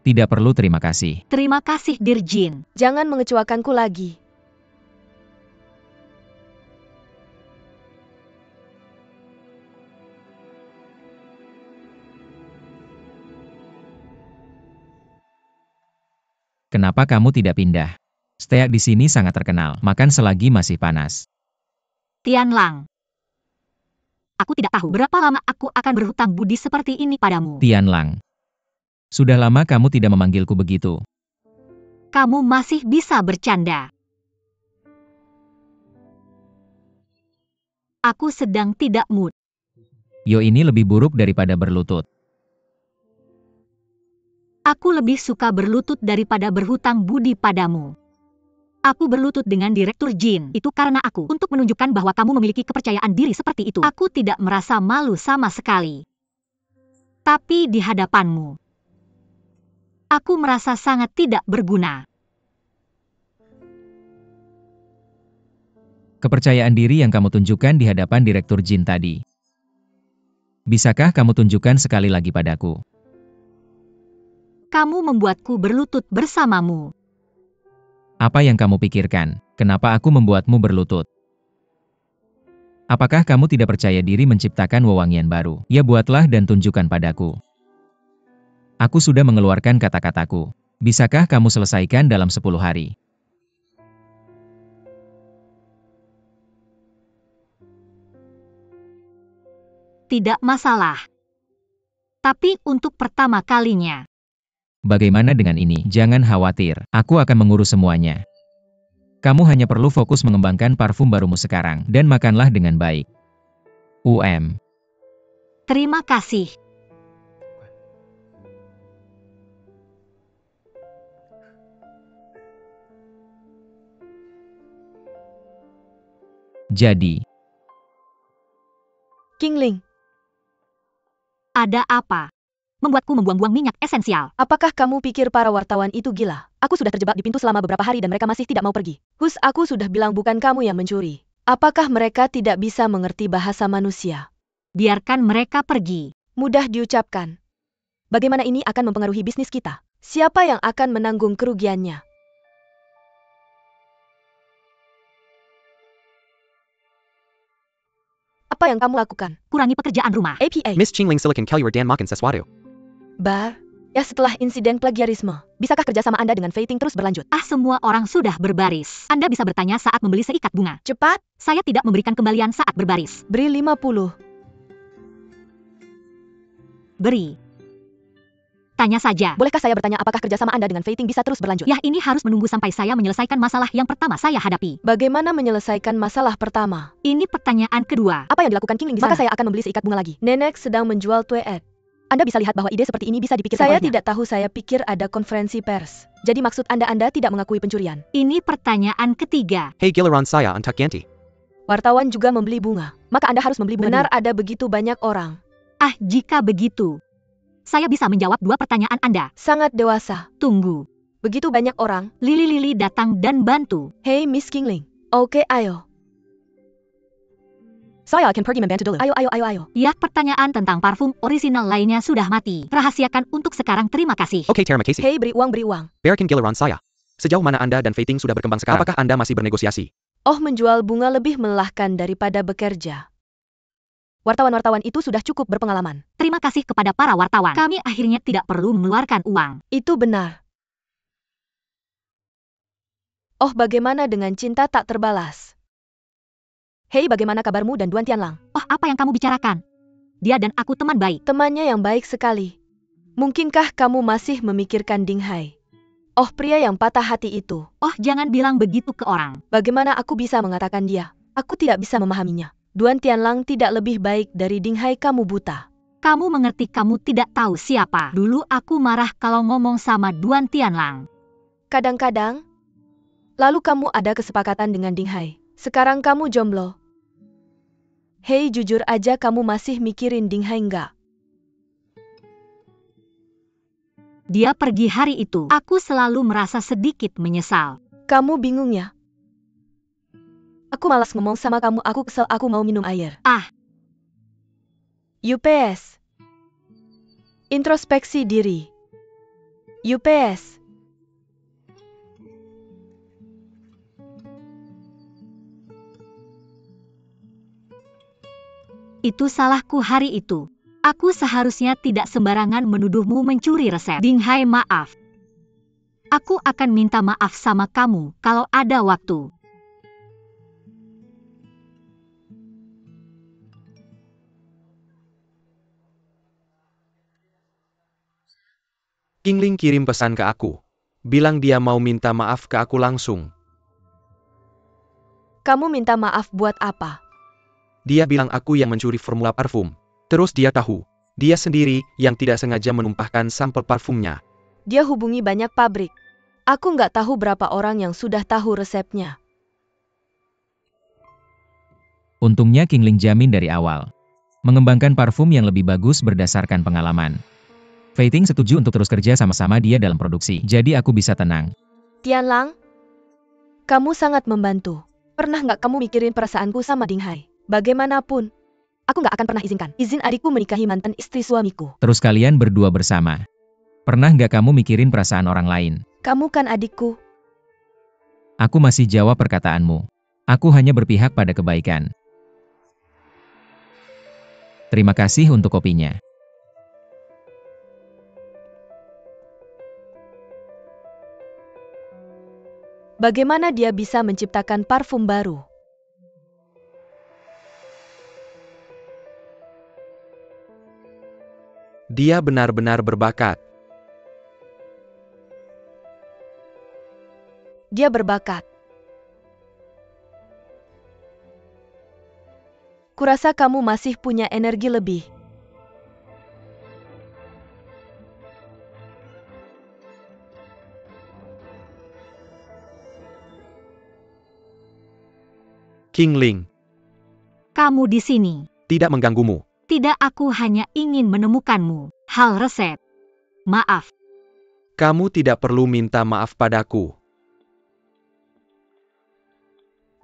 Tidak perlu terima kasih. Terima kasih, Dirjin. Jangan mengecewakanku lagi. Kenapa kamu tidak pindah? Steak di sini sangat terkenal. Makan selagi masih panas. Tianlang. Aku tidak tahu berapa lama aku akan berhutang budi seperti ini padamu. Tianlang. Sudah lama kamu tidak memanggilku begitu. Kamu masih bisa bercanda. Aku sedang tidak mood. Yo, ini lebih buruk daripada berlutut. Aku lebih suka berlutut daripada berhutang budi padamu. Aku berlutut dengan Direktur Jin. Itu karena aku untuk menunjukkan bahwa kamu memiliki kepercayaan diri seperti itu. Aku tidak merasa malu sama sekali. Tapi di hadapanmu, aku merasa sangat tidak berguna. Kepercayaan diri yang kamu tunjukkan di hadapan Direktur Jin tadi. Bisakah kamu tunjukkan sekali lagi padaku? Kamu membuatku berlutut bersamamu. Apa yang kamu pikirkan? Kenapa aku membuatmu berlutut? Apakah kamu tidak percaya diri menciptakan wewangian baru? Ya, buatlah dan tunjukkan padaku. Aku sudah mengeluarkan kata-kataku. Bisakah kamu selesaikan dalam 10 hari? Tidak masalah. Tapi untuk pertama kalinya. Bagaimana dengan ini? Jangan khawatir, aku akan mengurus semuanya. Kamu hanya perlu fokus mengembangkan parfum barumu sekarang, dan makanlah dengan baik. Terima kasih. Jadi, Qingling, Ada apa? Membuatku membuang-buang minyak esensial. apakah kamu pikir para wartawan itu gila? Aku sudah terjebak di pintu selama beberapa hari dan mereka masih tidak mau pergi. Aku sudah bilang bukan kamu yang mencuri. Apakah mereka tidak bisa mengerti bahasa manusia? Biarkan mereka pergi. Mudah diucapkan. Bagaimana ini akan mempengaruhi bisnis kita? Siapa yang akan menanggung kerugiannya? Apa yang kamu lakukan? Kurangi pekerjaan rumah. APA. Miss Qingling Silicon Kelur Dan Makan Sesuatu. Ya, setelah insiden plagiarisme, bisakah kerjasama Anda dengan Fei Ting terus berlanjut? Semua orang sudah berbaris. Anda bisa bertanya saat membeli seikat bunga. Cepat, Saya tidak memberikan kembalian saat berbaris. beri 50. Beri. Tanya saja. Bolehkah saya bertanya apakah kerjasama Anda dengan Fei Ting bisa terus berlanjut? Ya, ini harus menunggu sampai saya menyelesaikan masalah yang pertama saya hadapi. Bagaimana menyelesaikan masalah pertama? Ini pertanyaan kedua. Apa yang dilakukan Qingling di sana? Maka saya akan membeli seikat bunga lagi. Nenek sedang menjual tueet. Anda bisa lihat bahwa ide seperti ini bisa dipikirkan Saya olehnya. Tidak tahu, saya pikir ada konferensi pers. Jadi maksud Anda tidak mengakui pencurian? Ini pertanyaan ketiga. Hey Gilaran Saya Antak Yanti. Wartawan juga membeli bunga. Maka Anda harus membeli bunga. Benar, dulu. ada begitu banyak orang. Jika begitu, saya bisa menjawab dua pertanyaan Anda. Sangat dewasa. Tunggu. Begitu banyak orang. Lili datang dan bantu. Hey Miss Qingling. Oke, ayo. Saya akan pergi membantu dulu. Ayo. Ya, pertanyaan tentang parfum orisinal lainnya sudah mati. Rahasiakan untuk sekarang, terima kasih. Okay Terima kasih. Hey, beri uang. Berikan Gilaran Saya. Sejauh mana Anda dan Fei Ting sudah berkembang sekarang? Apakah Anda masih bernegosiasi? Oh, menjual bunga lebih melelahkan daripada bekerja. Wartawan-wartawan itu sudah cukup berpengalaman. Terima kasih kepada para wartawan. Kami akhirnya tidak perlu mengeluarkan uang. Itu benar. Oh, bagaimana dengan cinta tak terbalas? Hei, bagaimana kabarmu dan Duan Tianlang? Oh, apa yang kamu bicarakan? Dia dan aku teman baik. Temannya yang baik sekali. Mungkinkah kamu masih memikirkan Ding Hai? Oh, pria yang patah hati itu. Oh, jangan bilang begitu ke orang. Bagaimana aku bisa mengatakan dia? Aku tidak bisa memahaminya. Duan Tianlang tidak lebih baik dari Ding Hai, kamu buta. Kamu mengerti kamu tidak tahu siapa. Dulu aku marah kalau ngomong sama Duan Tianlang. Kadang-kadang. Lalu kamu ada kesepakatan dengan Ding Hai. Sekarang kamu jomblo. Hei, jujur aja kamu masih mikirin Ding Hai nggak? Dia pergi hari itu. Aku selalu merasa sedikit menyesal. Kamu bingung ya? Aku malas ngomong sama kamu, aku kesel, aku mau minum air. UPS. Introspeksi diri. UPS. Itu salahku hari itu. Aku seharusnya tidak sembarangan menuduhmu mencuri resep. Ding Hai, maaf. Aku akan minta maaf sama kamu kalau ada waktu. Qingling kirim pesan ke aku. Bilang dia mau minta maaf ke aku langsung. Kamu minta maaf buat apa? Dia bilang aku yang mencuri formula parfum. Terus dia tahu. Dia sendiri yang tidak sengaja menumpahkan sampel parfumnya. Dia hubungi banyak pabrik. Aku nggak tahu berapa orang yang sudah tahu resepnya. Untungnya Qingling jamin dari awal. Mengembangkan parfum yang lebih bagus berdasarkan pengalaman. Fei Ting setuju untuk terus kerja sama-sama dia dalam produksi, jadi aku bisa tenang. Tianlang, kamu sangat membantu. Pernah nggak kamu mikirin perasaanku sama Ding Hai? Bagaimanapun, aku nggak akan pernah izinkan. Izin adikku menikahi mantan istri suamiku. Terus kalian berdua bersama. Pernah nggak kamu mikirin perasaan orang lain? Kamu kan adikku. Aku masih jawab perkataanmu. Aku hanya berpihak pada kebaikan. Terima kasih untuk kopinya. Bagaimana dia bisa menciptakan parfum baru? Dia benar-benar berbakat. Dia berbakat. Kurasa kamu masih punya energi lebih. Qingling, Kamu di sini. tidak mengganggumu. Tidak, aku hanya ingin menemukanmu. Hal resep. Maaf. Kamu tidak perlu minta maaf padaku.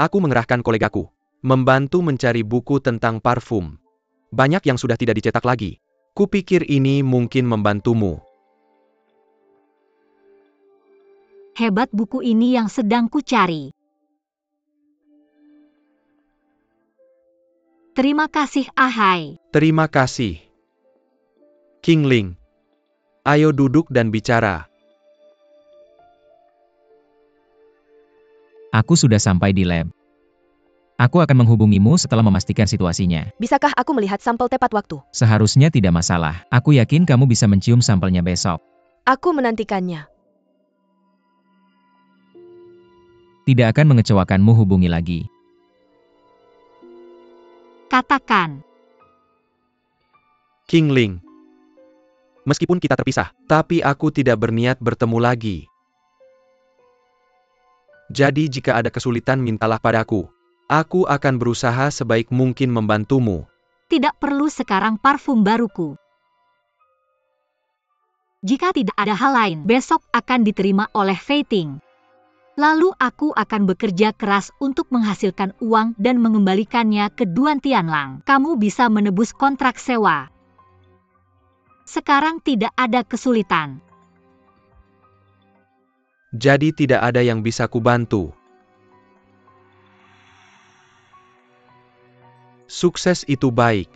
Aku mengerahkan kolegaku. Membantu mencari buku tentang parfum. Banyak yang sudah tidak dicetak lagi. Kupikir ini mungkin membantumu. Hebat buku ini yang sedang kucari. Terima kasih, Ahai. Terima kasih. Qingling, ayo duduk dan bicara. Aku sudah sampai di lab. Aku akan menghubungimu setelah memastikan situasinya. Bisakah aku melihat sampel tepat waktu? Seharusnya tidak masalah. Aku yakin kamu bisa mencium sampelnya besok. Aku menantikannya. Tidak akan mengecewakanmu, hubungi lagi. Katakan. Qingling, meskipun kita terpisah, tapi aku tidak berniat bertemu lagi. Jadi jika ada kesulitan mintalah padaku. Aku akan berusaha sebaik mungkin membantumu. Tidak perlu sekarang parfum baruku. Jika tidak ada hal lain, besok akan diterima oleh Fei Ting. Lalu aku akan bekerja keras untuk menghasilkan uang dan mengembalikannya ke Duan Tianlang. Kamu bisa menebus kontrak sewa. Sekarang tidak ada kesulitan. Jadi tidak ada yang bisa kubantu. Sukses itu baik.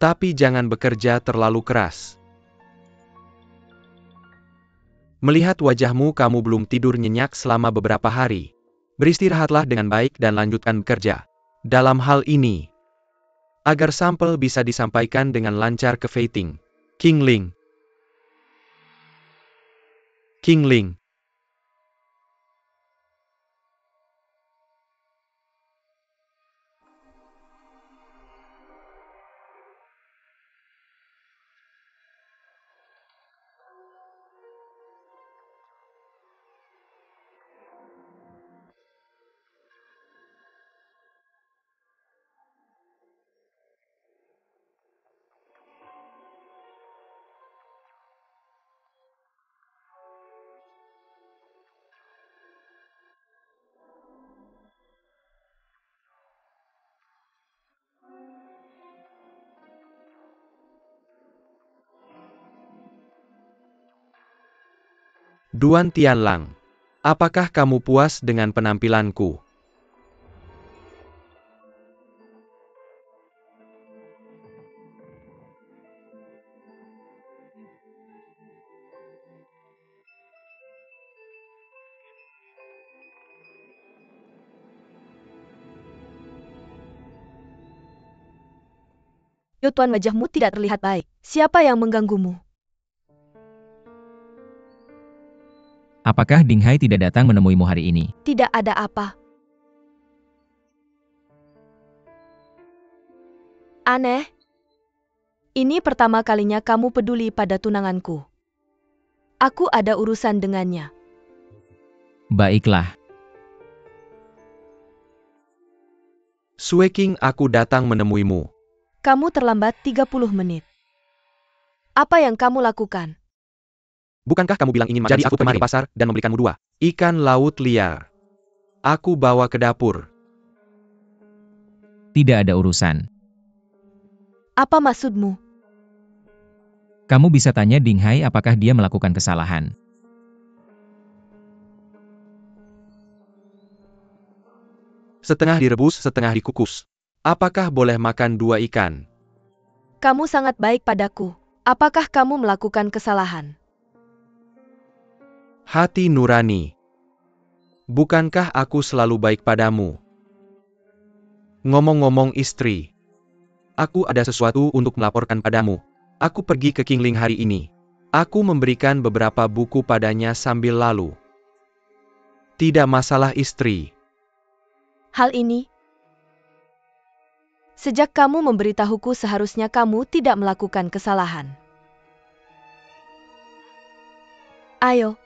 Tapi jangan bekerja terlalu keras. Melihat wajahmu, kamu belum tidur nyenyak selama beberapa hari. Beristirahatlah dengan baik dan lanjutkan bekerja. Dalam hal ini, agar sampel bisa disampaikan dengan lancar ke Fei Ting. Qingling. Qingling. Duan Tianlang, apakah kamu puas dengan penampilanku? Yo Tuan, wajahmu tidak terlihat baik. Siapa yang mengganggumu? Apakah Ding Hai tidak datang menemuimu hari ini? Tidak ada apa. Aneh. Ini pertama kalinya kamu peduli pada tunanganku. Aku ada urusan dengannya. Baiklah. Sue King, aku datang menemuimu. Kamu terlambat 30 menit. Apa yang kamu lakukan? Bukankah kamu bilang ingin makan? Jadi aku pergi ke pasar dan membelikanmu 2 ikan laut liar. Aku bawa ke dapur. Tidak ada urusan. Apa maksudmu? Kamu bisa tanya Ding Hai apakah dia melakukan kesalahan. Setengah direbus, setengah dikukus. Apakah boleh makan 2 ikan? Kamu sangat baik padaku. Apakah kamu melakukan kesalahan? Hati nurani. Bukankah aku selalu baik padamu? Ngomong-ngomong istri, aku ada sesuatu untuk melaporkan padamu. Aku pergi ke Qingling hari ini. Aku memberikan beberapa buku padanya sambil lalu. Tidak masalah istri. Hal ini? Sejak kamu memberitahuku seharusnya kamu tidak melakukan kesalahan. Ayo.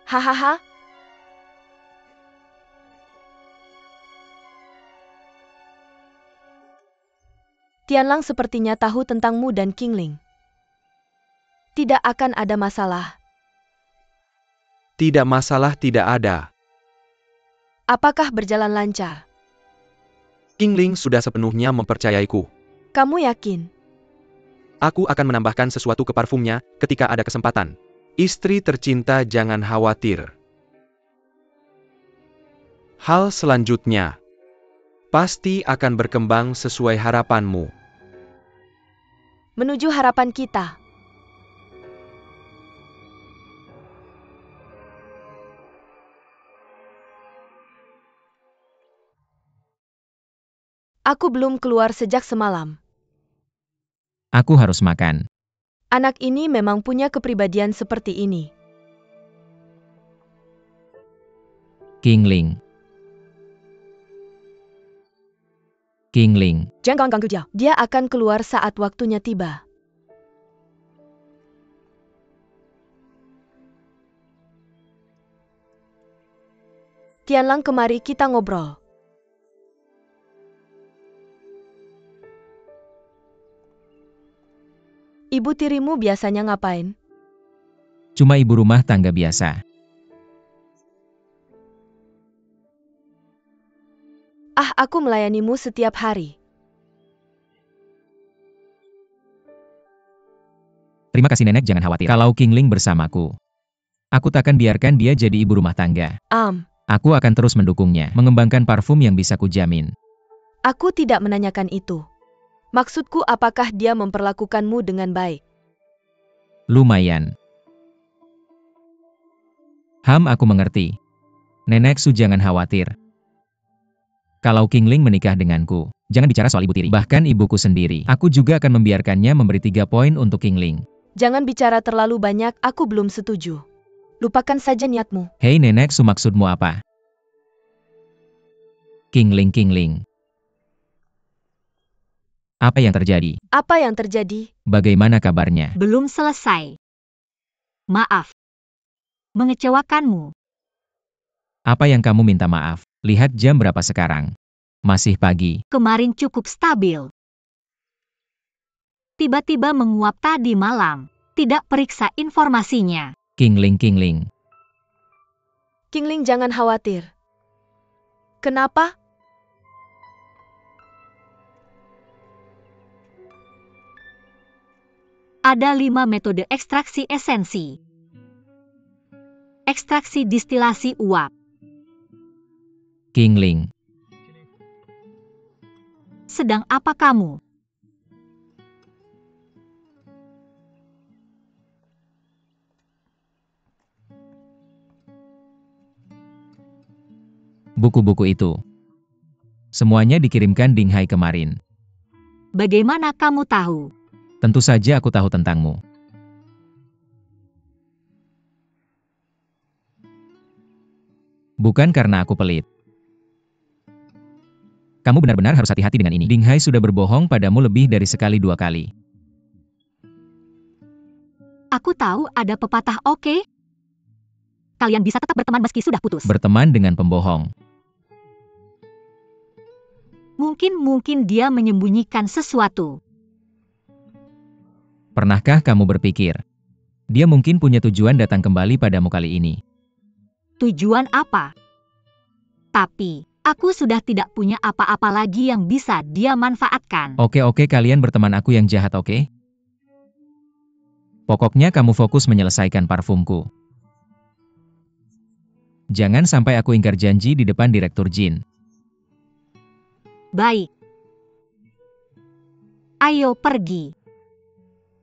Hahaha. Tianlang sepertinya tahu tentangmu dan Qingling. Tidak akan ada masalah. Tidak masalah, tidak ada. Apakah berjalan lancar? Qingling sudah sepenuhnya mempercayaiku. Kamu yakin? Aku akan menambahkan sesuatu ke parfumnya ketika ada kesempatan. Istri tercinta, jangan khawatir. Hal selanjutnya pasti akan berkembang sesuai harapanmu. Menuju harapan kita. Aku belum keluar sejak semalam. Aku harus makan. Anak ini memang punya kepribadian seperti ini. Qingling. Qingling. Jangan ganggu dia. Dia akan keluar saat waktunya tiba. Tianlang, kemari kita ngobrol. Ibu tirimu biasanya ngapain? Cuma ibu rumah tangga biasa. Aku melayanimu setiap hari. Terima kasih nenek, jangan khawatir. Kalau Qingling bersamaku, aku takkan biarkan dia jadi ibu rumah tangga. Aku akan terus mendukungnya, mengembangkan parfum yang bisa kujamin. Aku tidak menanyakan itu. Maksudku, apakah dia memperlakukanmu dengan baik? Lumayan. Aku mengerti. Nenek Su, jangan khawatir. Kalau Qingling menikah denganku, jangan bicara soal ibu tiri. Bahkan ibuku sendiri, aku juga akan membiarkannya memberi 3 poin untuk Qingling. Jangan bicara terlalu banyak, aku belum setuju. Lupakan saja niatmu. Hei nenek Su, maksudmu apa? Qingling. Apa yang terjadi? Apa yang terjadi? Bagaimana kabarnya? Belum selesai. Maaf. Mengecewakanmu. Apa yang kamu minta maaf? Lihat jam berapa sekarang. Masih pagi. Kemarin cukup stabil. Tiba-tiba menguap tadi malam. Tidak periksa informasinya. Qingling. Qingling, jangan khawatir. Kenapa? Ada 5 metode ekstraksi esensi. Ekstraksi distilasi uap. Qingling. Sedang apa kamu? Buku-buku itu. Semuanya dikirimkan Ding Hai kemarin. Bagaimana kamu tahu? Tentu saja aku tahu tentangmu. Bukan karena aku pelit. Kamu benar-benar harus hati-hati dengan ini. Ding Hai sudah berbohong padamu lebih dari sekali 2 kali. Aku tahu ada pepatah oke. Kalian bisa tetap berteman meski sudah putus. Berteman dengan pembohong. Mungkin dia menyembunyikan sesuatu. Pernahkah kamu berpikir? Dia mungkin punya tujuan datang kembali padamu kali ini. Tujuan apa? Tapi, aku sudah tidak punya apa-apa lagi yang bisa dia manfaatkan. Oke, kalian berteman, aku yang jahat, oke? Pokoknya kamu fokus menyelesaikan parfumku. Jangan sampai aku ingkar janji di depan Direktur Jin. Baik. Ayo pergi.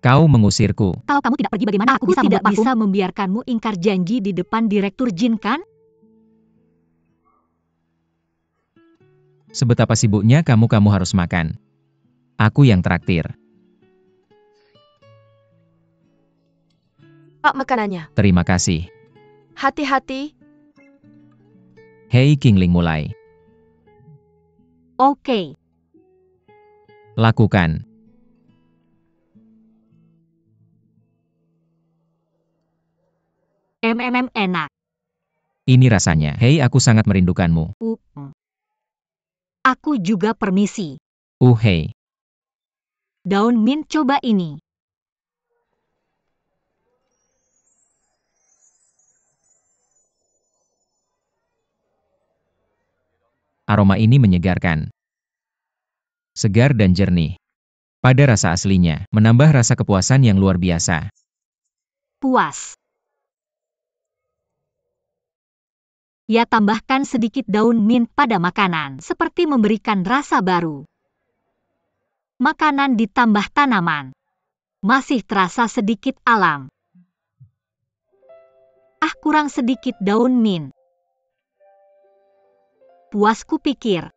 Kau mengusirku. Kalau kamu tidak pergi, bagaimana aku tidak bisa membiarkanmu ingkar janji di depan Direktur Jin, kan? Sebetapa sibuknya kamu harus makan. Aku yang traktir. Pak, makanannya. Terima kasih. Hati-hati. Hei Qingling, mulai. Oke. Lakukan. Enak. Ini rasanya. Hei, aku sangat merindukanmu. Aku juga permisi. Hei. Daun mint, coba ini. Aroma ini menyegarkan. Segar dan jernih. Pada rasa aslinya, menambah rasa kepuasan yang luar biasa. Puas. Ya, tambahkan sedikit daun mint pada makanan, seperti memberikan rasa baru. Makanan ditambah tanaman. Masih terasa sedikit alam. Kurang sedikit daun mint. Puas kupikir.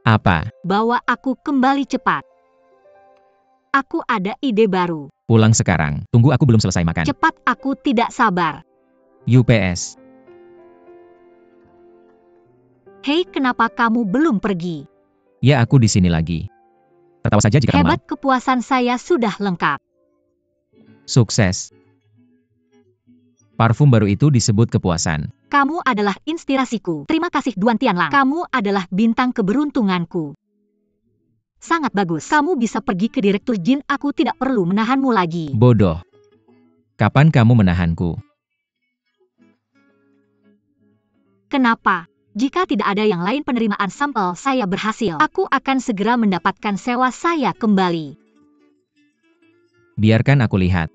Apa? Bawa aku kembali cepat. Aku ada ide baru. Pulang sekarang. Tunggu, aku belum selesai makan. Cepat, aku tidak sabar. UPS. Hei, kenapa kamu belum pergi? Ya, aku di sini lagi. Tertawa saja jika kamu mau. Hebat, kepuasan saya sudah lengkap. Sukses. Parfum baru itu disebut kepuasan. Kamu adalah inspirasiku. Terima kasih, Duan Tianlang. Kamu adalah bintang keberuntunganku. Sangat bagus. Kamu bisa pergi ke Direktur Jin. Aku tidak perlu menahanmu lagi. Bodoh. Kapan kamu menahanku? Kenapa? Jika tidak ada yang lain, penerimaan sampel saya berhasil. Aku akan segera mendapatkan sewa saya kembali. Biarkan aku lihat.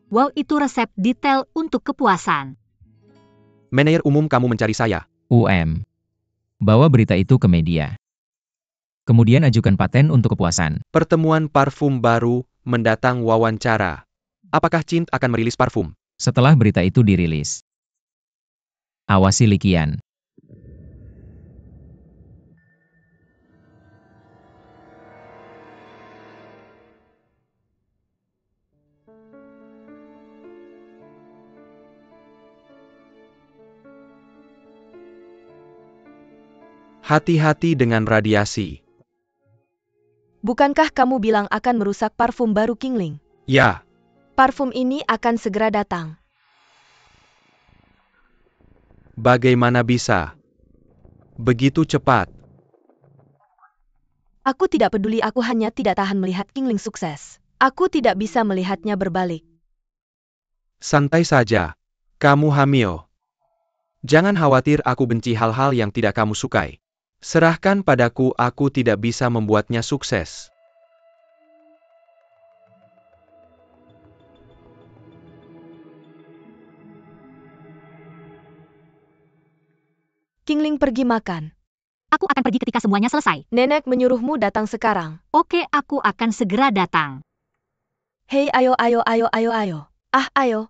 Wow, itu resep detail untuk kepuasan. Manajer umum kamu mencari saya. Bawa berita itu ke media. Kemudian ajukan paten untuk kepuasan. Pertemuan parfum baru, mendatang wawancara. Apakah Cint akan merilis parfum? Setelah berita itu dirilis. Awasi Likian. Hati-hati dengan radiasi. Bukankah kamu bilang akan merusak parfum baru Qingling? Ya, Parfum ini akan segera datang. bagaimana bisa? Begitu cepat. Aku tidak peduli, aku hanya tidak tahan melihat Qingling sukses. Aku tidak bisa melihatnya berbalik. Santai saja. Kamu hamil. Jangan khawatir, aku benci hal-hal yang tidak kamu sukai. Serahkan padaku, aku tidak bisa membuatnya sukses. Qingling pergi makan. Aku akan pergi ketika semuanya selesai. Nenek menyuruhmu datang sekarang. Oke, aku akan segera datang. Hei, ayo, ayo, ayo, ayo, ayo. Ah, ayo.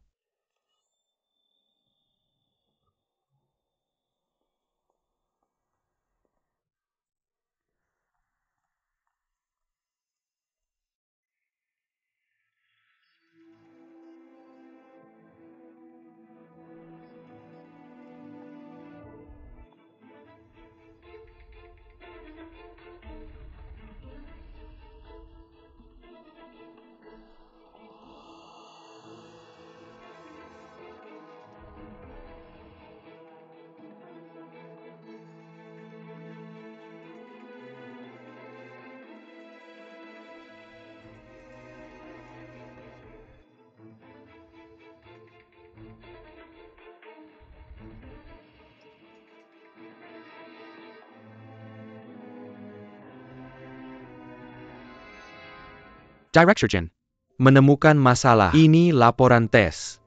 Director Jen. Menemukan masalah. Ini laporan tes.